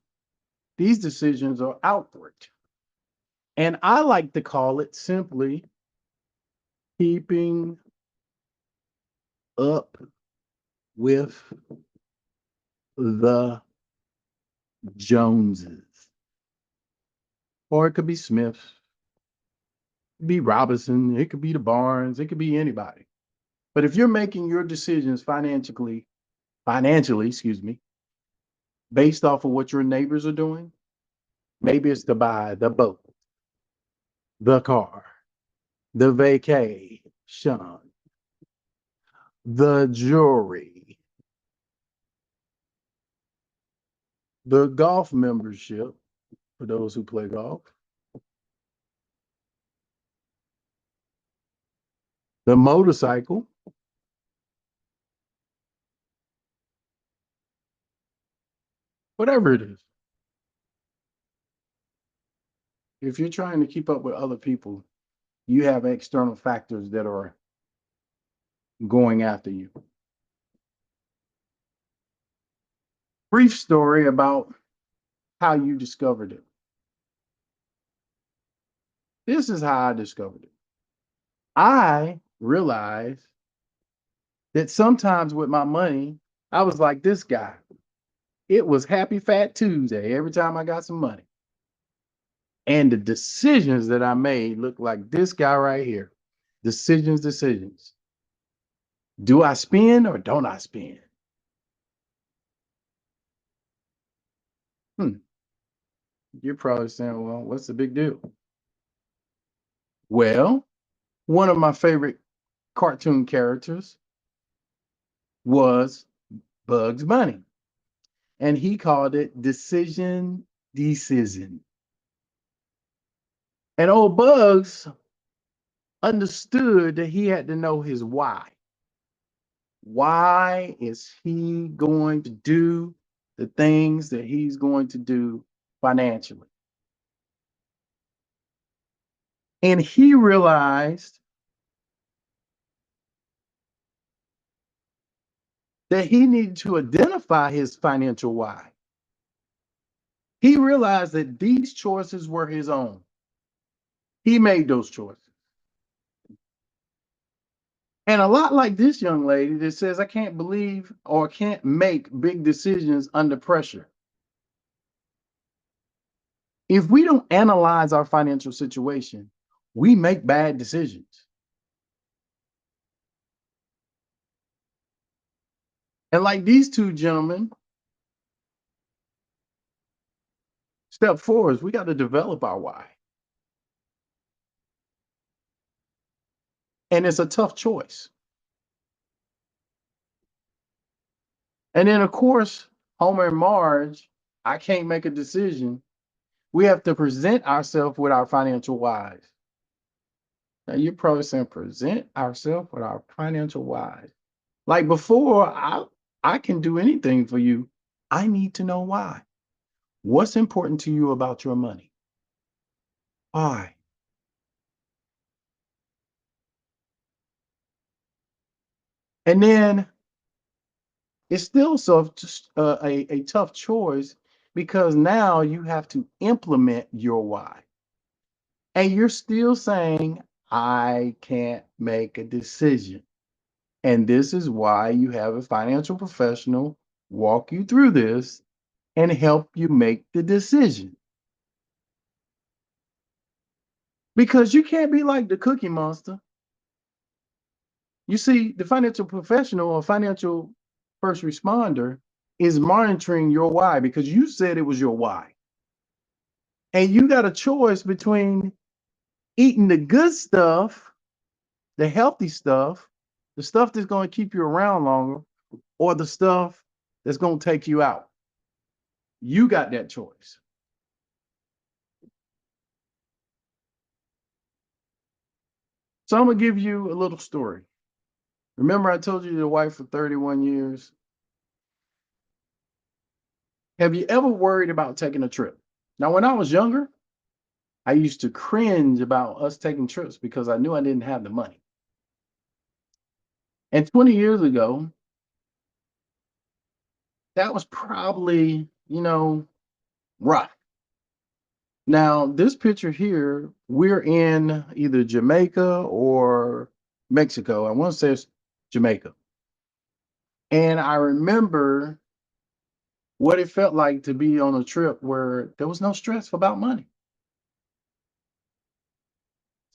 these decisions are outward. And I like to call it simply keeping up with the Joneses. Or it could be Smith, it could be Robinson, it could be the Barnes, it could be anybody. But if you're making your decisions financially, excuse me, based off of what your neighbors are doing, maybe it's to buy the boat, the car, the vacation, the jewelry, the golf membership for those who play golf, the motorcycle, whatever it is. If you're trying to keep up with other people, you have external factors that are going after you. Brief story about how you discovered it. This is how I discovered it. I realized that sometimes with my money, I was like this guy. It was Happy Fat Tuesday every time I got some money. And the decisions that I made looked like this guy right here. Decisions. Do I spend or don't I spend? You're probably saying, well, what's the big deal? Well, one of my favorite cartoon characters was Bugs Bunny, and he called it decision. And old Bugs understood that he had to know his why. Why is he going to do the things that he's going to do financially? And he realized that he needed to identify his financial why. He realized that these choices were his own. He made those choices. And a lot like this young lady that says, I can't believe or can't make big decisions under pressure. If we don't analyze our financial situation, we make bad decisions. And like these two gentlemen, step four is we got to develop our why. And it's a tough choice. And then, of course, Homer and Marge, I can't make a decision. We have to present ourselves with our financial whys. Now, you're probably saying, present ourselves with our financial whys. Like before, I can do anything for you. I need to know why. What's important to you about your money? Why? And then it's still just a tough choice because now you have to implement your why. And you're still saying, I can't make a decision. And this is why you have a financial professional walk you through this and help you make the decision. Because you can't be like the Cookie Monster. You see, the financial professional or financial first responder is monitoring your why because you said it was your why. And you got a choice between eating the good stuff, the healthy stuff, the stuff that's going to keep you around longer, or the stuff that's going to take you out. You got that choice. So I'm going to give you a little story. Remember, I told you your wife for 31 years. Have you ever worried about taking a trip? Now, when I was younger, I used to cringe about us taking trips because I knew I didn't have the money. And 20 years ago, that was probably, rough. Now, this picture here, we're in either Jamaica or Mexico. I want to say it's Jamaica. And I remember what it felt like to be on a trip where there was no stress about money.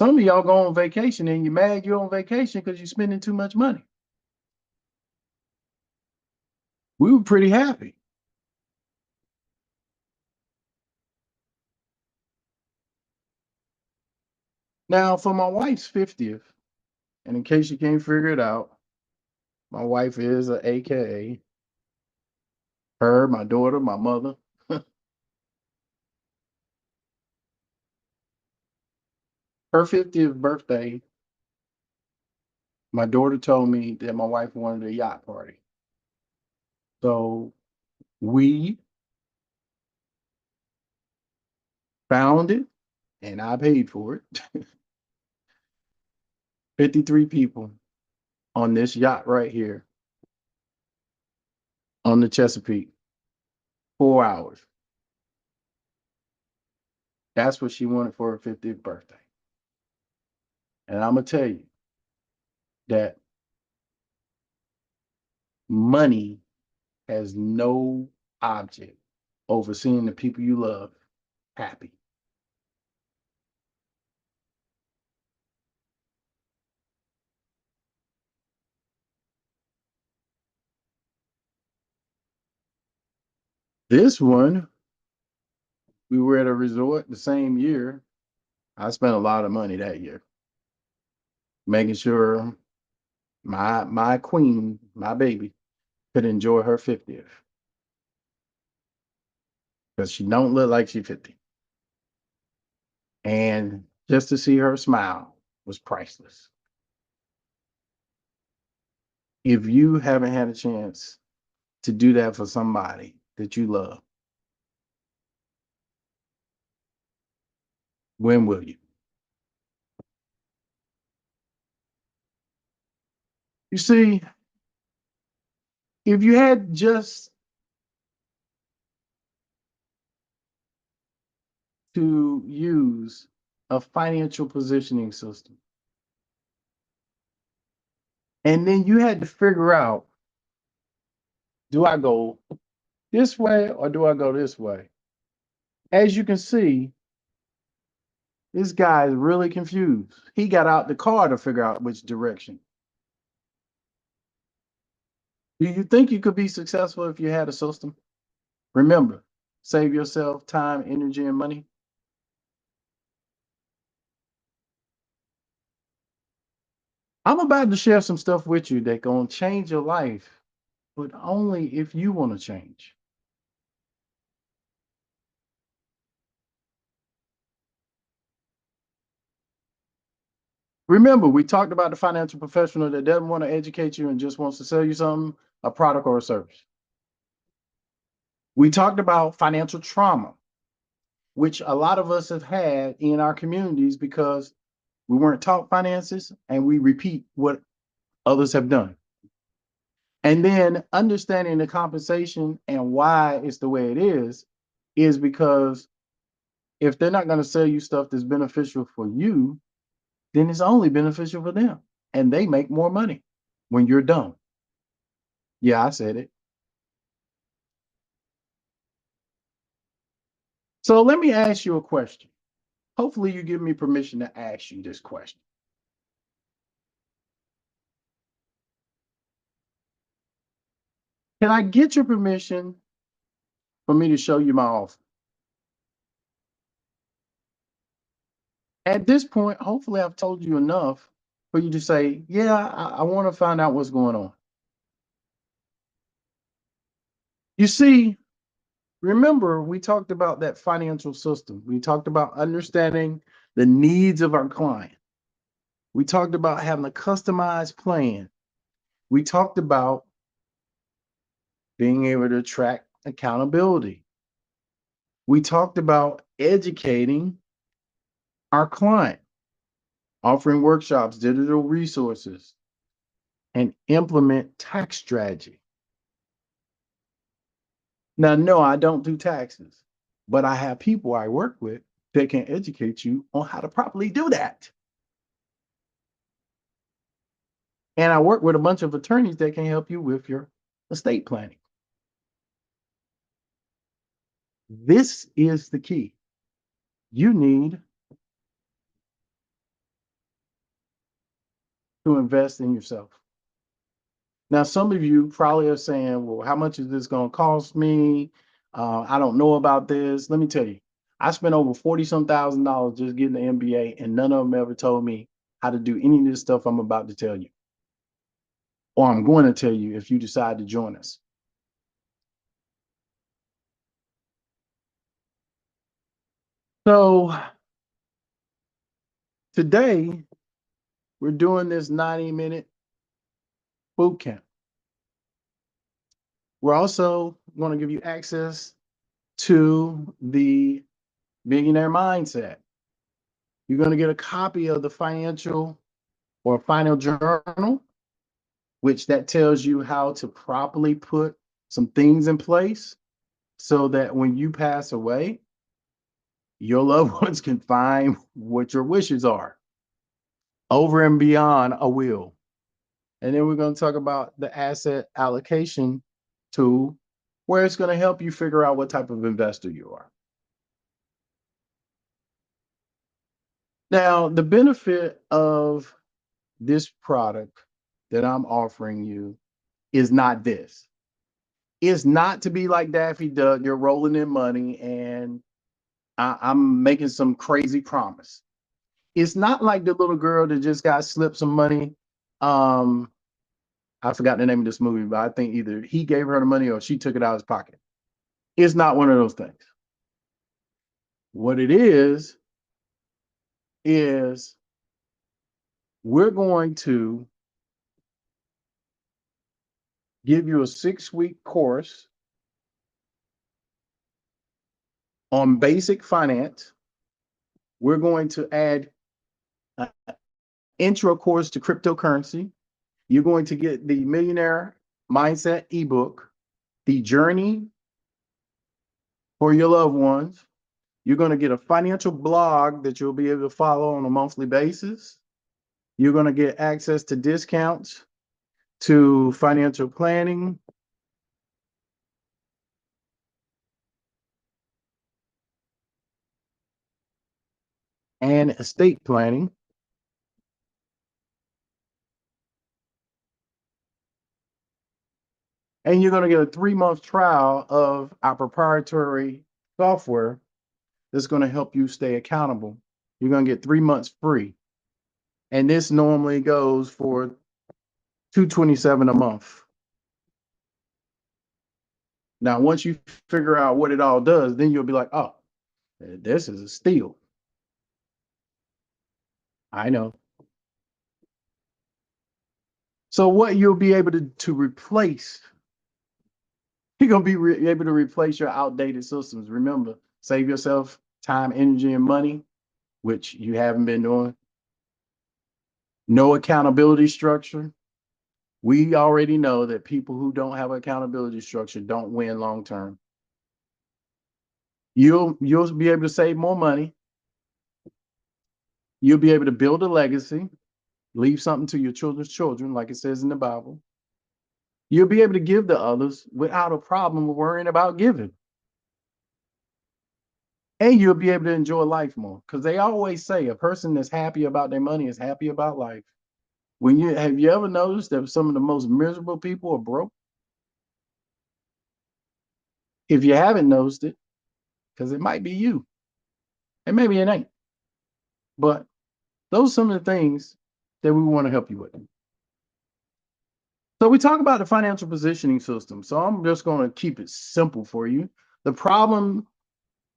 Some of y'all go on vacation and you're mad you're on vacation because you're spending too much money. We were pretty happy. Now, for my wife's 50th, and in case you can't figure it out, my wife is a AKA, her, my daughter, my mother. Her 50th birthday, my daughter told me that my wife wanted a yacht party. So we found it and I paid for it. 53 people on this yacht right here on the Chesapeake, 4 hours. That's what she wanted for her 50th birthday. And I'm going to tell you that money has no object over seeing the people you love happy. This one, we were at a resort the same year. I spent a lot of money that year making sure my queen, my baby, could enjoy her 50th because she don't look like she's 50. And just to see her smile was priceless. If you haven't had a chance to do that for somebody that you love, when will you? You see, if you had just to use a financial positioning system, And then you had to figure out, do I go this way or do I go this way? As you can see, this guy is really confused. He got out the car to figure out which direction. Do you think you could be successful if you had a system? Remember, save yourself time, energy, and money. I'm about to share some stuff with you that gonna change your life, but only if you want to change. Remember, we talked about the financial professional that doesn't want to educate you and just wants to sell you something, a product or a service. We talked about financial trauma, which a lot of us have had in our communities because we weren't taught finances and we repeat what others have done. And then understanding the compensation and why it's the way it is because if they're not going to sell you stuff that's beneficial for you, then it's only beneficial for them. And they make more money when you're done. Yeah, I said it. So let me ask you a question. Hopefully, you give me permission to ask you this question. Can I get your permission for me to show you my offer? At this point, hopefully, I've told you enough for you to say, yeah, I want to find out what's going on. You see, remember, we talked about that financial system. We talked about understanding the needs of our client. We talked about having a customized plan. We talked about being able to track accountability. We talked about educating our client, offering workshops, digital resources, and implement tax strategy. Now, no, I don't do taxes, but I have people I work with that can educate you on how to properly do that. And I work with a bunch of attorneys that can help you with your estate planning. This is the key. You need to invest in yourself. Now, some of you probably are saying, well, how much is this going to cost me? I don't know about this. Let me tell you, I spent over 40 some thousand dollars just getting the MBA, and none of them ever told me how to do any of this stuff I'm about to tell you, or I'm going to tell you if you decide to join us. So today, we're doing this 90-minute boot camp. We're also going to give you access to the millionaire mindset. You're going to get a copy of the financial or final journal, which that tells you how to properly put some things in place so that when you pass away, your loved ones can find what your wishes are over and beyond a will. And then we're going to talk about the asset allocation tool, where it's going to help you figure out what type of investor you are. Now, the benefit of this product that I'm offering you is not this. It's not to be like Daffy Duck, you're rolling in money and I'm making some crazy promise. It's not like the little girl that just got slipped some money. Um, I forgot the name of this movie, but I think either he gave her the money or she took it out of his pocket. It's not one of those things. What it is we're going to give you a 6-week course on basic finance. We're going to add an intro course to cryptocurrency. You're going to get the Millionaire Mindset ebook, the journey for your loved ones. You're going to get a financial blog that you'll be able to follow on a monthly basis. You're going to get access to discounts to financial planning, and estate planning. And you're going to get a 3-month trial of our proprietary software that's going to help you stay accountable. You're going to get 3 months free. And this normally goes for $227 a month. Now, once you figure out what it all does, then you'll be like, oh, this is a steal. I know. So what you'll be able to replace, you're going to be able to replace your outdated systems. Remember, save yourself time, energy, and money, which you haven't been doing. No accountability structure. We already know that people who don't have accountability structure don't win long term. You'll be able to save more money. You'll be able to build a legacy, leave something to your children's children, like it says in the Bible. You'll be able to give to others without a problem of worrying about giving. And you'll be able to enjoy life more. Because they always say a person that's happy about their money is happy about life. Have you ever noticed that some of the most miserable people are broke? If you haven't noticed it, because it might be you, and maybe it ain't. But those are some of the things that we want to help you with. So we talk about the financial positioning system. So I'm just going to keep it simple for you. The problem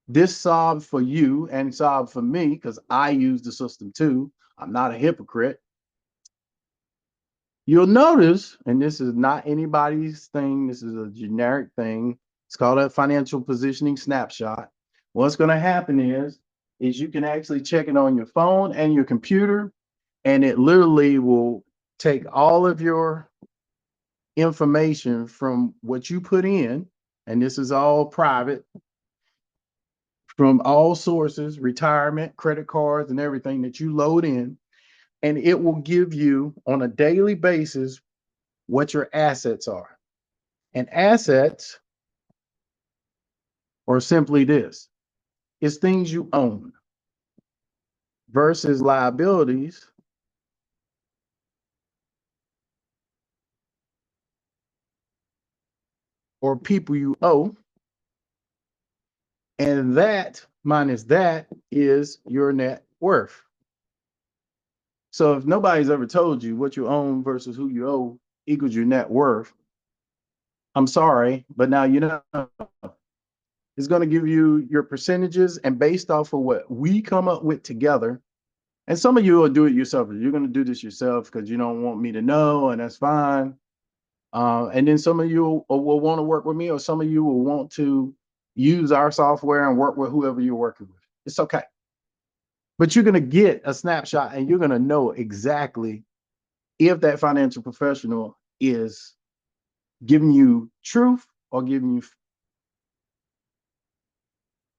this solved for you and solved for me, because I use the system too. I'm not a hypocrite. You'll notice, and this is not anybody's thing, this is a generic thing. It's called a financial positioning snapshot. What's going to happen is you can actually check it on your phone and your computer, and it literally will take all of your information from what you put in, and this is all private, from all sources, retirement, credit cards, and everything that you load in, and it will give you on a daily basis what your assets are. And assets are simply this: it's things you own versus liabilities or people you owe. And that minus that is your net worth. So if nobody's ever told you what you own versus who you owe equals your net worth, I'm sorry, but now you know. It's going to give you your percentages, and based off of what we come up with together. And some of you will do it yourself. You're going to do this yourself because you don't want me to know, and that's fine. And then some of you will want to work with me, or some of you will want to use our software and work with whoever you're working with. It's okay. But you're going to get a snapshot, and you're going to know exactly if that financial professional is giving you truth or giving you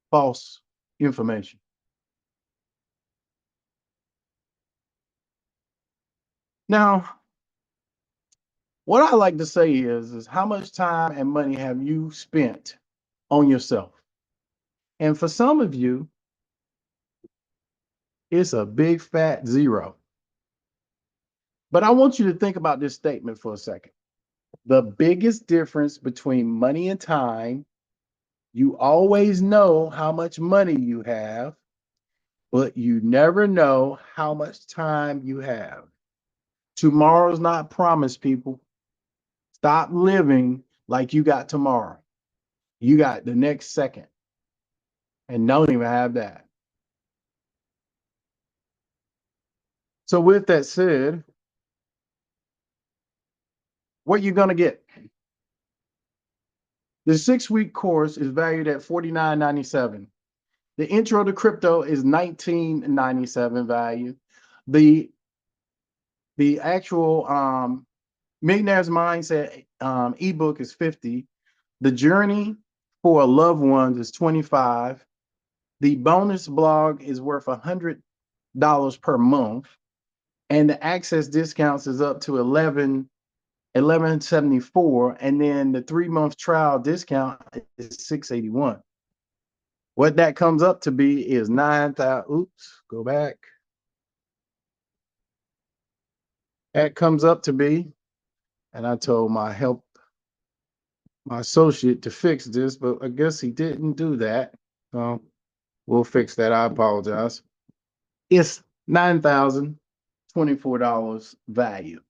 false information. Now, what I like to say is how much time and money have you spent on yourself? And for some of you, it's a big fat zero. But I want you to think about this statement for a second. The biggest difference between money and time, you always know how much money you have, but you never know how much time you have. Tomorrow's not promised, people. Stop living like you got tomorrow. You got the next second, and don't even have that. So with that said, what you're going to get? The 6-week course is valued at $49.97. The intro to crypto is $19.97 value. The actual Millionaire's Mindset ebook is $50. The journey for a loved one is $25. The bonus blog is worth $100 per month, and the access discounts is up to 1174, and then the 3-month trial discount is 681. What that comes up to be is 9,000. Oops, go back. That comes up to be, and I told my associate to fix this, but I guess he didn't do that. So we'll fix that. I apologize. It's $9,024 value.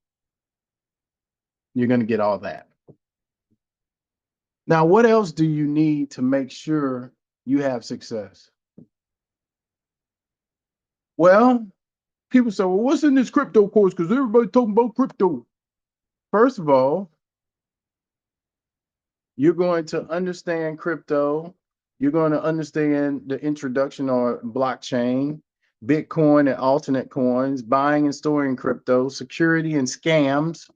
You're going to get all that. Now, what else do you need to make sure you have success? Well, people say, well, what's in this crypto course? Because everybody's talking about crypto. First of all, you're going to understand crypto. You're going to understand the introduction on blockchain, Bitcoin and alternate coins, buying and storing crypto, security and scams,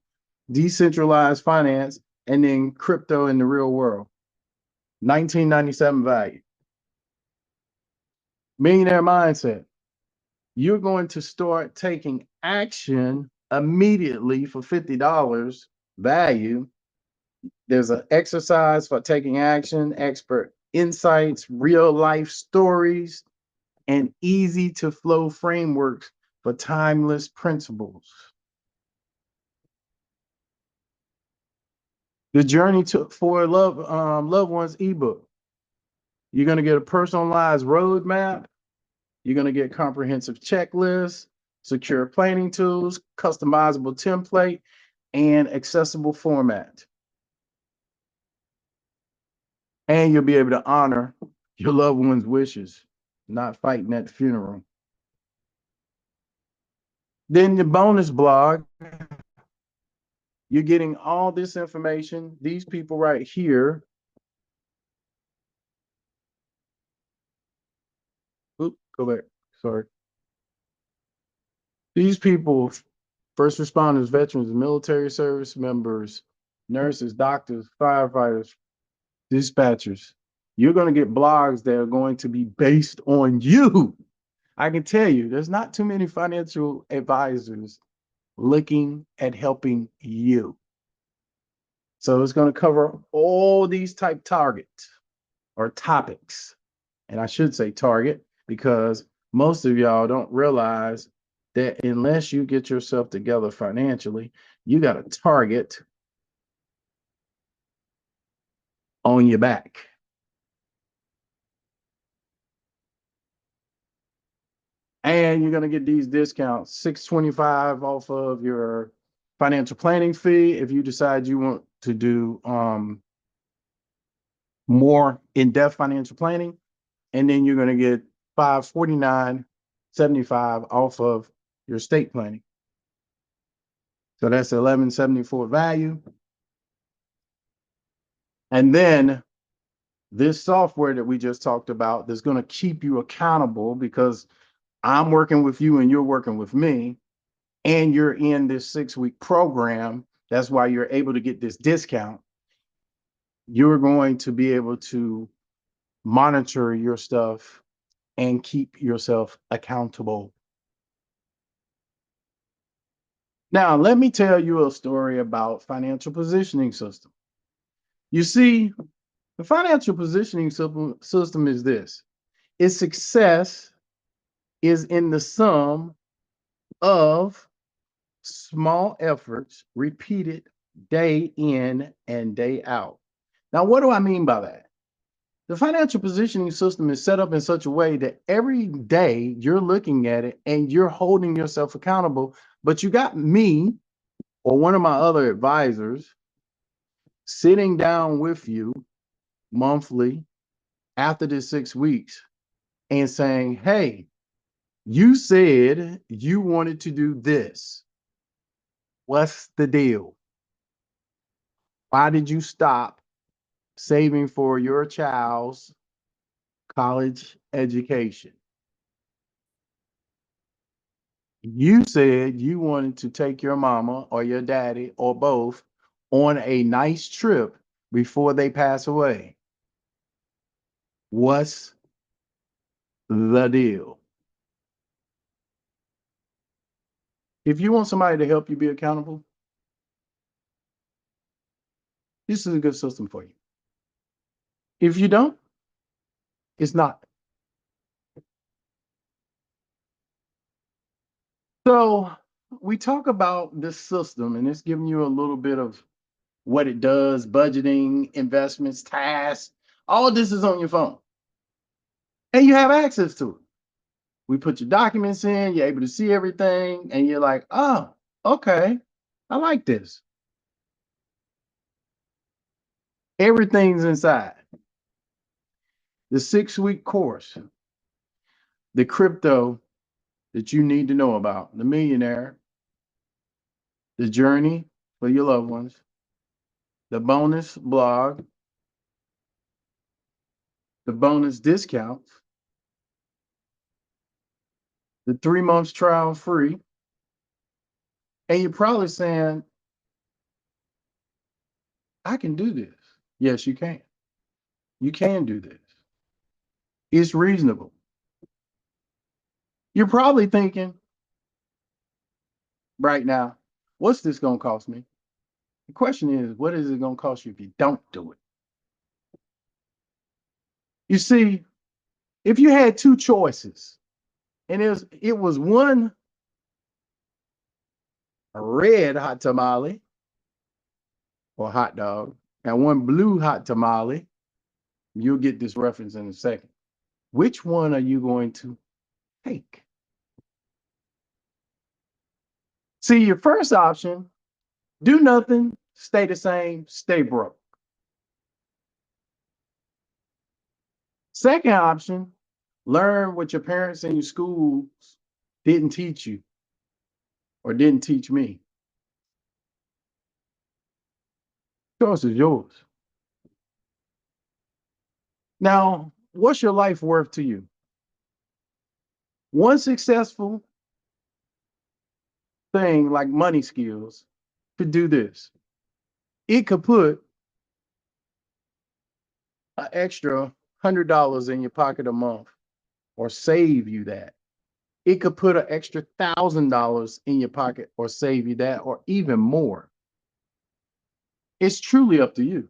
decentralized finance, and then crypto in the real world. 1997 value. Millionaire mindset. You're going to start taking action immediately for $50 value. There's an exercise for taking action, expert insights, real life stories, and easy to flow frameworks for timeless principles. The Journey for Loved Ones ebook. You're going to get a personalized roadmap. You're going to get comprehensive checklists, secure planning tools, customizable template, and accessible format. And you'll be able to honor your loved one's wishes, not fighting at the funeral. Then the bonus blog, you're getting all this information. These people right here. Oop, go back. Sorry. These people, first responders, veterans, military service members, nurses, doctors, firefighters, dispatchers. You're going to get blogs that are going to be based on you. I can tell you, there's not too many financial advisors looking at helping you. So it's going to cover all these type targets or topics. And I should say target because most of y'all don't realize that unless you get yourself together financially, you got a target on your back. And you're going to get these discounts, $625 off of your financial planning fee if you decide you want to do more in-depth financial planning. And then you're going to get $549.75 off of your estate planning. So that's $1,174 value. And then this software that we just talked about that's going to keep you accountable because I'm working with you and you're working with me, and you're in this 6-week program. That's why you're able to get this discount. You're going to be able to monitor your stuff and keep yourself accountable. Now, let me tell you a story about financial positioning system. You see, the financial positioning system is this. Its success is in the sum of small efforts repeated day in and day out. Now, what do I mean by that? The financial positioning system is set up in such a way that every day you're looking at it and you're holding yourself accountable, but you got me or one of my other advisors sitting down with you monthly after the 6 weeks and saying, hey, you said you wanted to do this. What's the deal? Why did you stop saving for your child's college education? You said you wanted to take your mama or your daddy or both on a nice trip before they pass away. What's the deal? If you want somebody to help you be accountable, this is a good system for you. If you don't, it's not. So we talk about this system, and it's giving you a little bit of what it does, budgeting, investments, tasks. All this is on your phone, and you have access to it. We put your documents in, you're able to see everything, and you're like, oh, okay, I like this. Everything's inside. The 6 week course, the crypto that you need to know about, the millionaire, the journey for your loved ones, the bonus blog, the bonus discounts, the 3 months trial free. And you're probably saying, I can do this. Yes, you can. You can do this. It's reasonable. You're probably thinking right now, what's this going to cost me? The question is, what is it going to cost you if you don't do it? You see, if you had two choices, and it was one red hot tamale or hot dog and one blue hot tamale, you'll get this reference in a second. Which one are you going to take? See, your first option, do nothing, stay the same, stay broke. Second option, learn what your parents and your schools didn't teach you or didn't teach me. Choice is yours. Now, what's your life worth to you? One successful thing like money skills could do this. It could put an extra $100 in your pocket a month or save you that. It could put an extra $1,000 in your pocket or save you that or even more. It's truly up to you.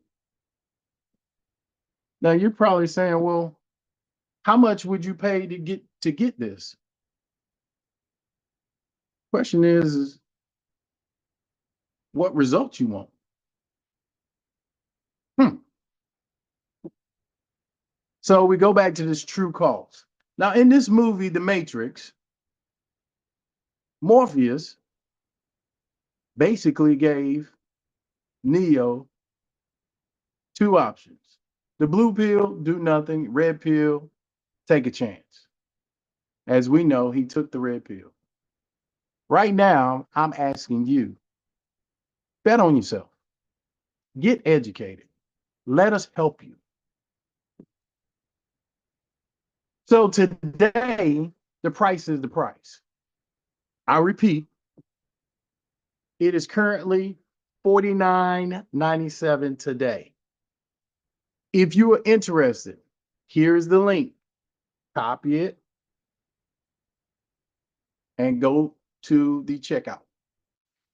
Now you're probably saying, well, how much would you pay to get this? Question is what result you want? Hmm. So we go back to this true cost. Now in this movie, The Matrix, Morpheus basically gave Neo two options. The blue pill, do nothing. Red pill, take a chance. As we know, he took the red pill. Right now, I'm asking you, bet on yourself. Get educated. Let us help you. So today, the price is the price. I repeat, it is currently $49.97 today. If you are interested, here's the link. Copy it and go to the checkout.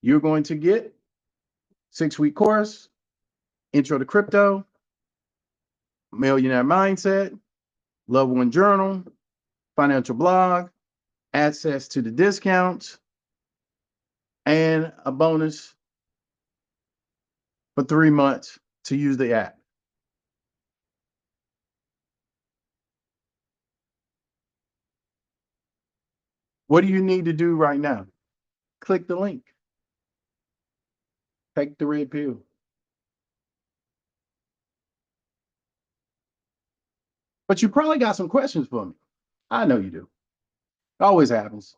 You're going to get 6 week course, intro to crypto, millionaire mindset, loved one journal, financial blog, access to the discounts, and a bonus for 3 months to use the app. What do you need to do right now? Click the link. Take the red pill. But you probably got some questions for me. I know you do. It always happens.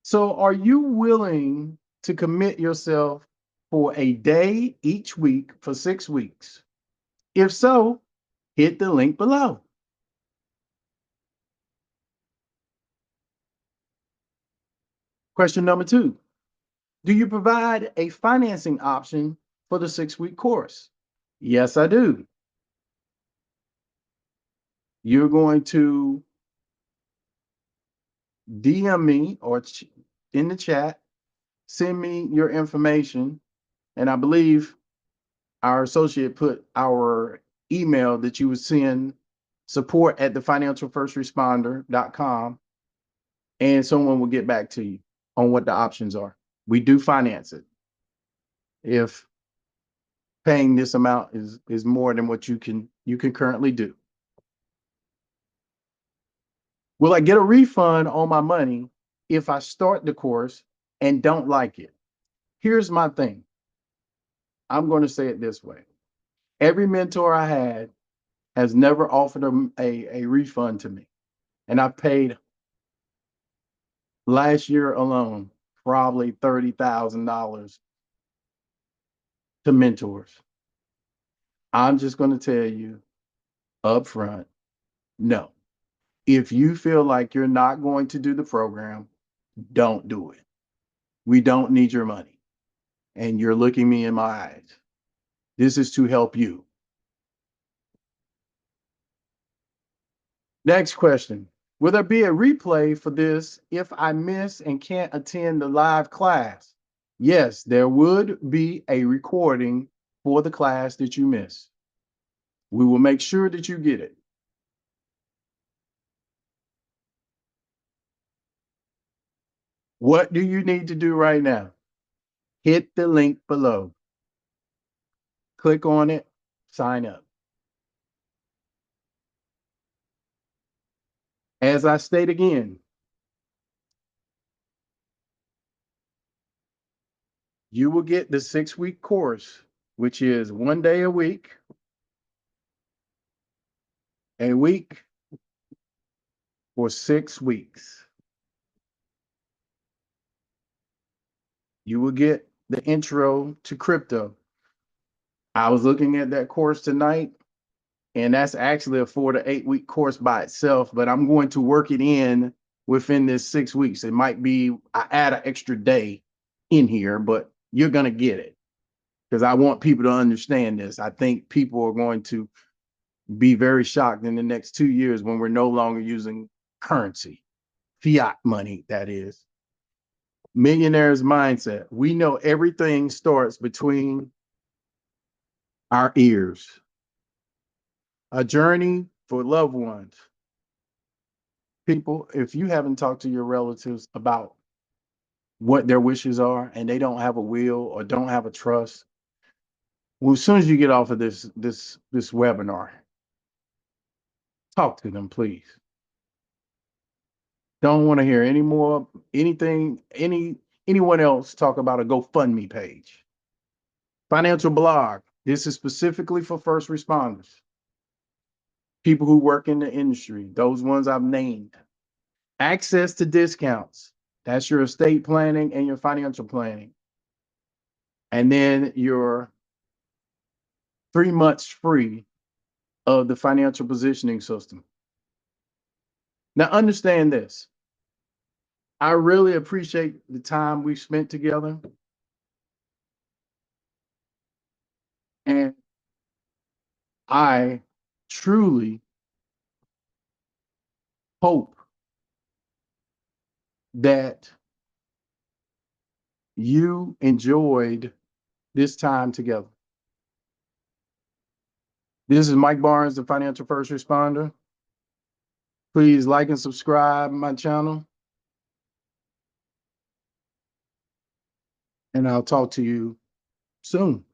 So, are you willing to commit yourself for a day each week for 6 weeks? If so, hit the link below. Question number 2. Do you provide a financing option for the 6 week course? Yes, I do. You're going to DM me or in the chat, send me your information. And I believe our associate put our email that you would send support at thefinancialfirstresponder.com, and someone will get back to you on what the options are. We do finance it if paying this amount is more than what you can currently do. Will I get a refund on my money if I start the course and don't like it? Here's my thing. I'm going to say it this way. Every mentor I had has never offered a refund to me. And I paid last year alone probably $30,000 to mentors. I'm just going to tell you up front, no. If you feel like you're not going to do the program, don't do it. We don't need your money. And you're looking me in my eyes. This is to help you. Next question. Will there be a replay for this if I miss and can't attend the live class? Yes, there would be a recording for the class that you miss. We will make sure that you get it. What do you need to do right now? Hit the link below. Click on it, sign up. As I state again, you will get the 6-week course, which is 1 day a week for 6 weeks. You will get the intro to crypto. I was looking at that course tonight, and that's actually a 4 to 8 week course by itself, but I'm going to work it in within this 6 weeks. It might be I add an extra day in here, but you're going to get it because I want people to understand this. I think people are going to be very shocked in the next 2 years when we're no longer using currency, fiat money, that is. Millionaire's mindset. We know everything starts between our ears. A journey for loved ones. People, if you haven't talked to your relatives about what their wishes are and they don't have a will or don't have a trust, well, as soon as you get off of this webinar, talk to them, please. Don't want to hear anyone else talk about a GoFundMe page. Financial blog. This is specifically for first responders, people who work in the industry, those ones I've named. Access to discounts. That's your estate planning and your financial planning. And then your 3 months free of the financial positioning system. Now, understand this. I really appreciate the time we spent together. And I truly hope that you enjoyed this time together. This is Mike Barnes, the Financial First Responder. Please like and subscribe my channel. And I'll talk to you soon.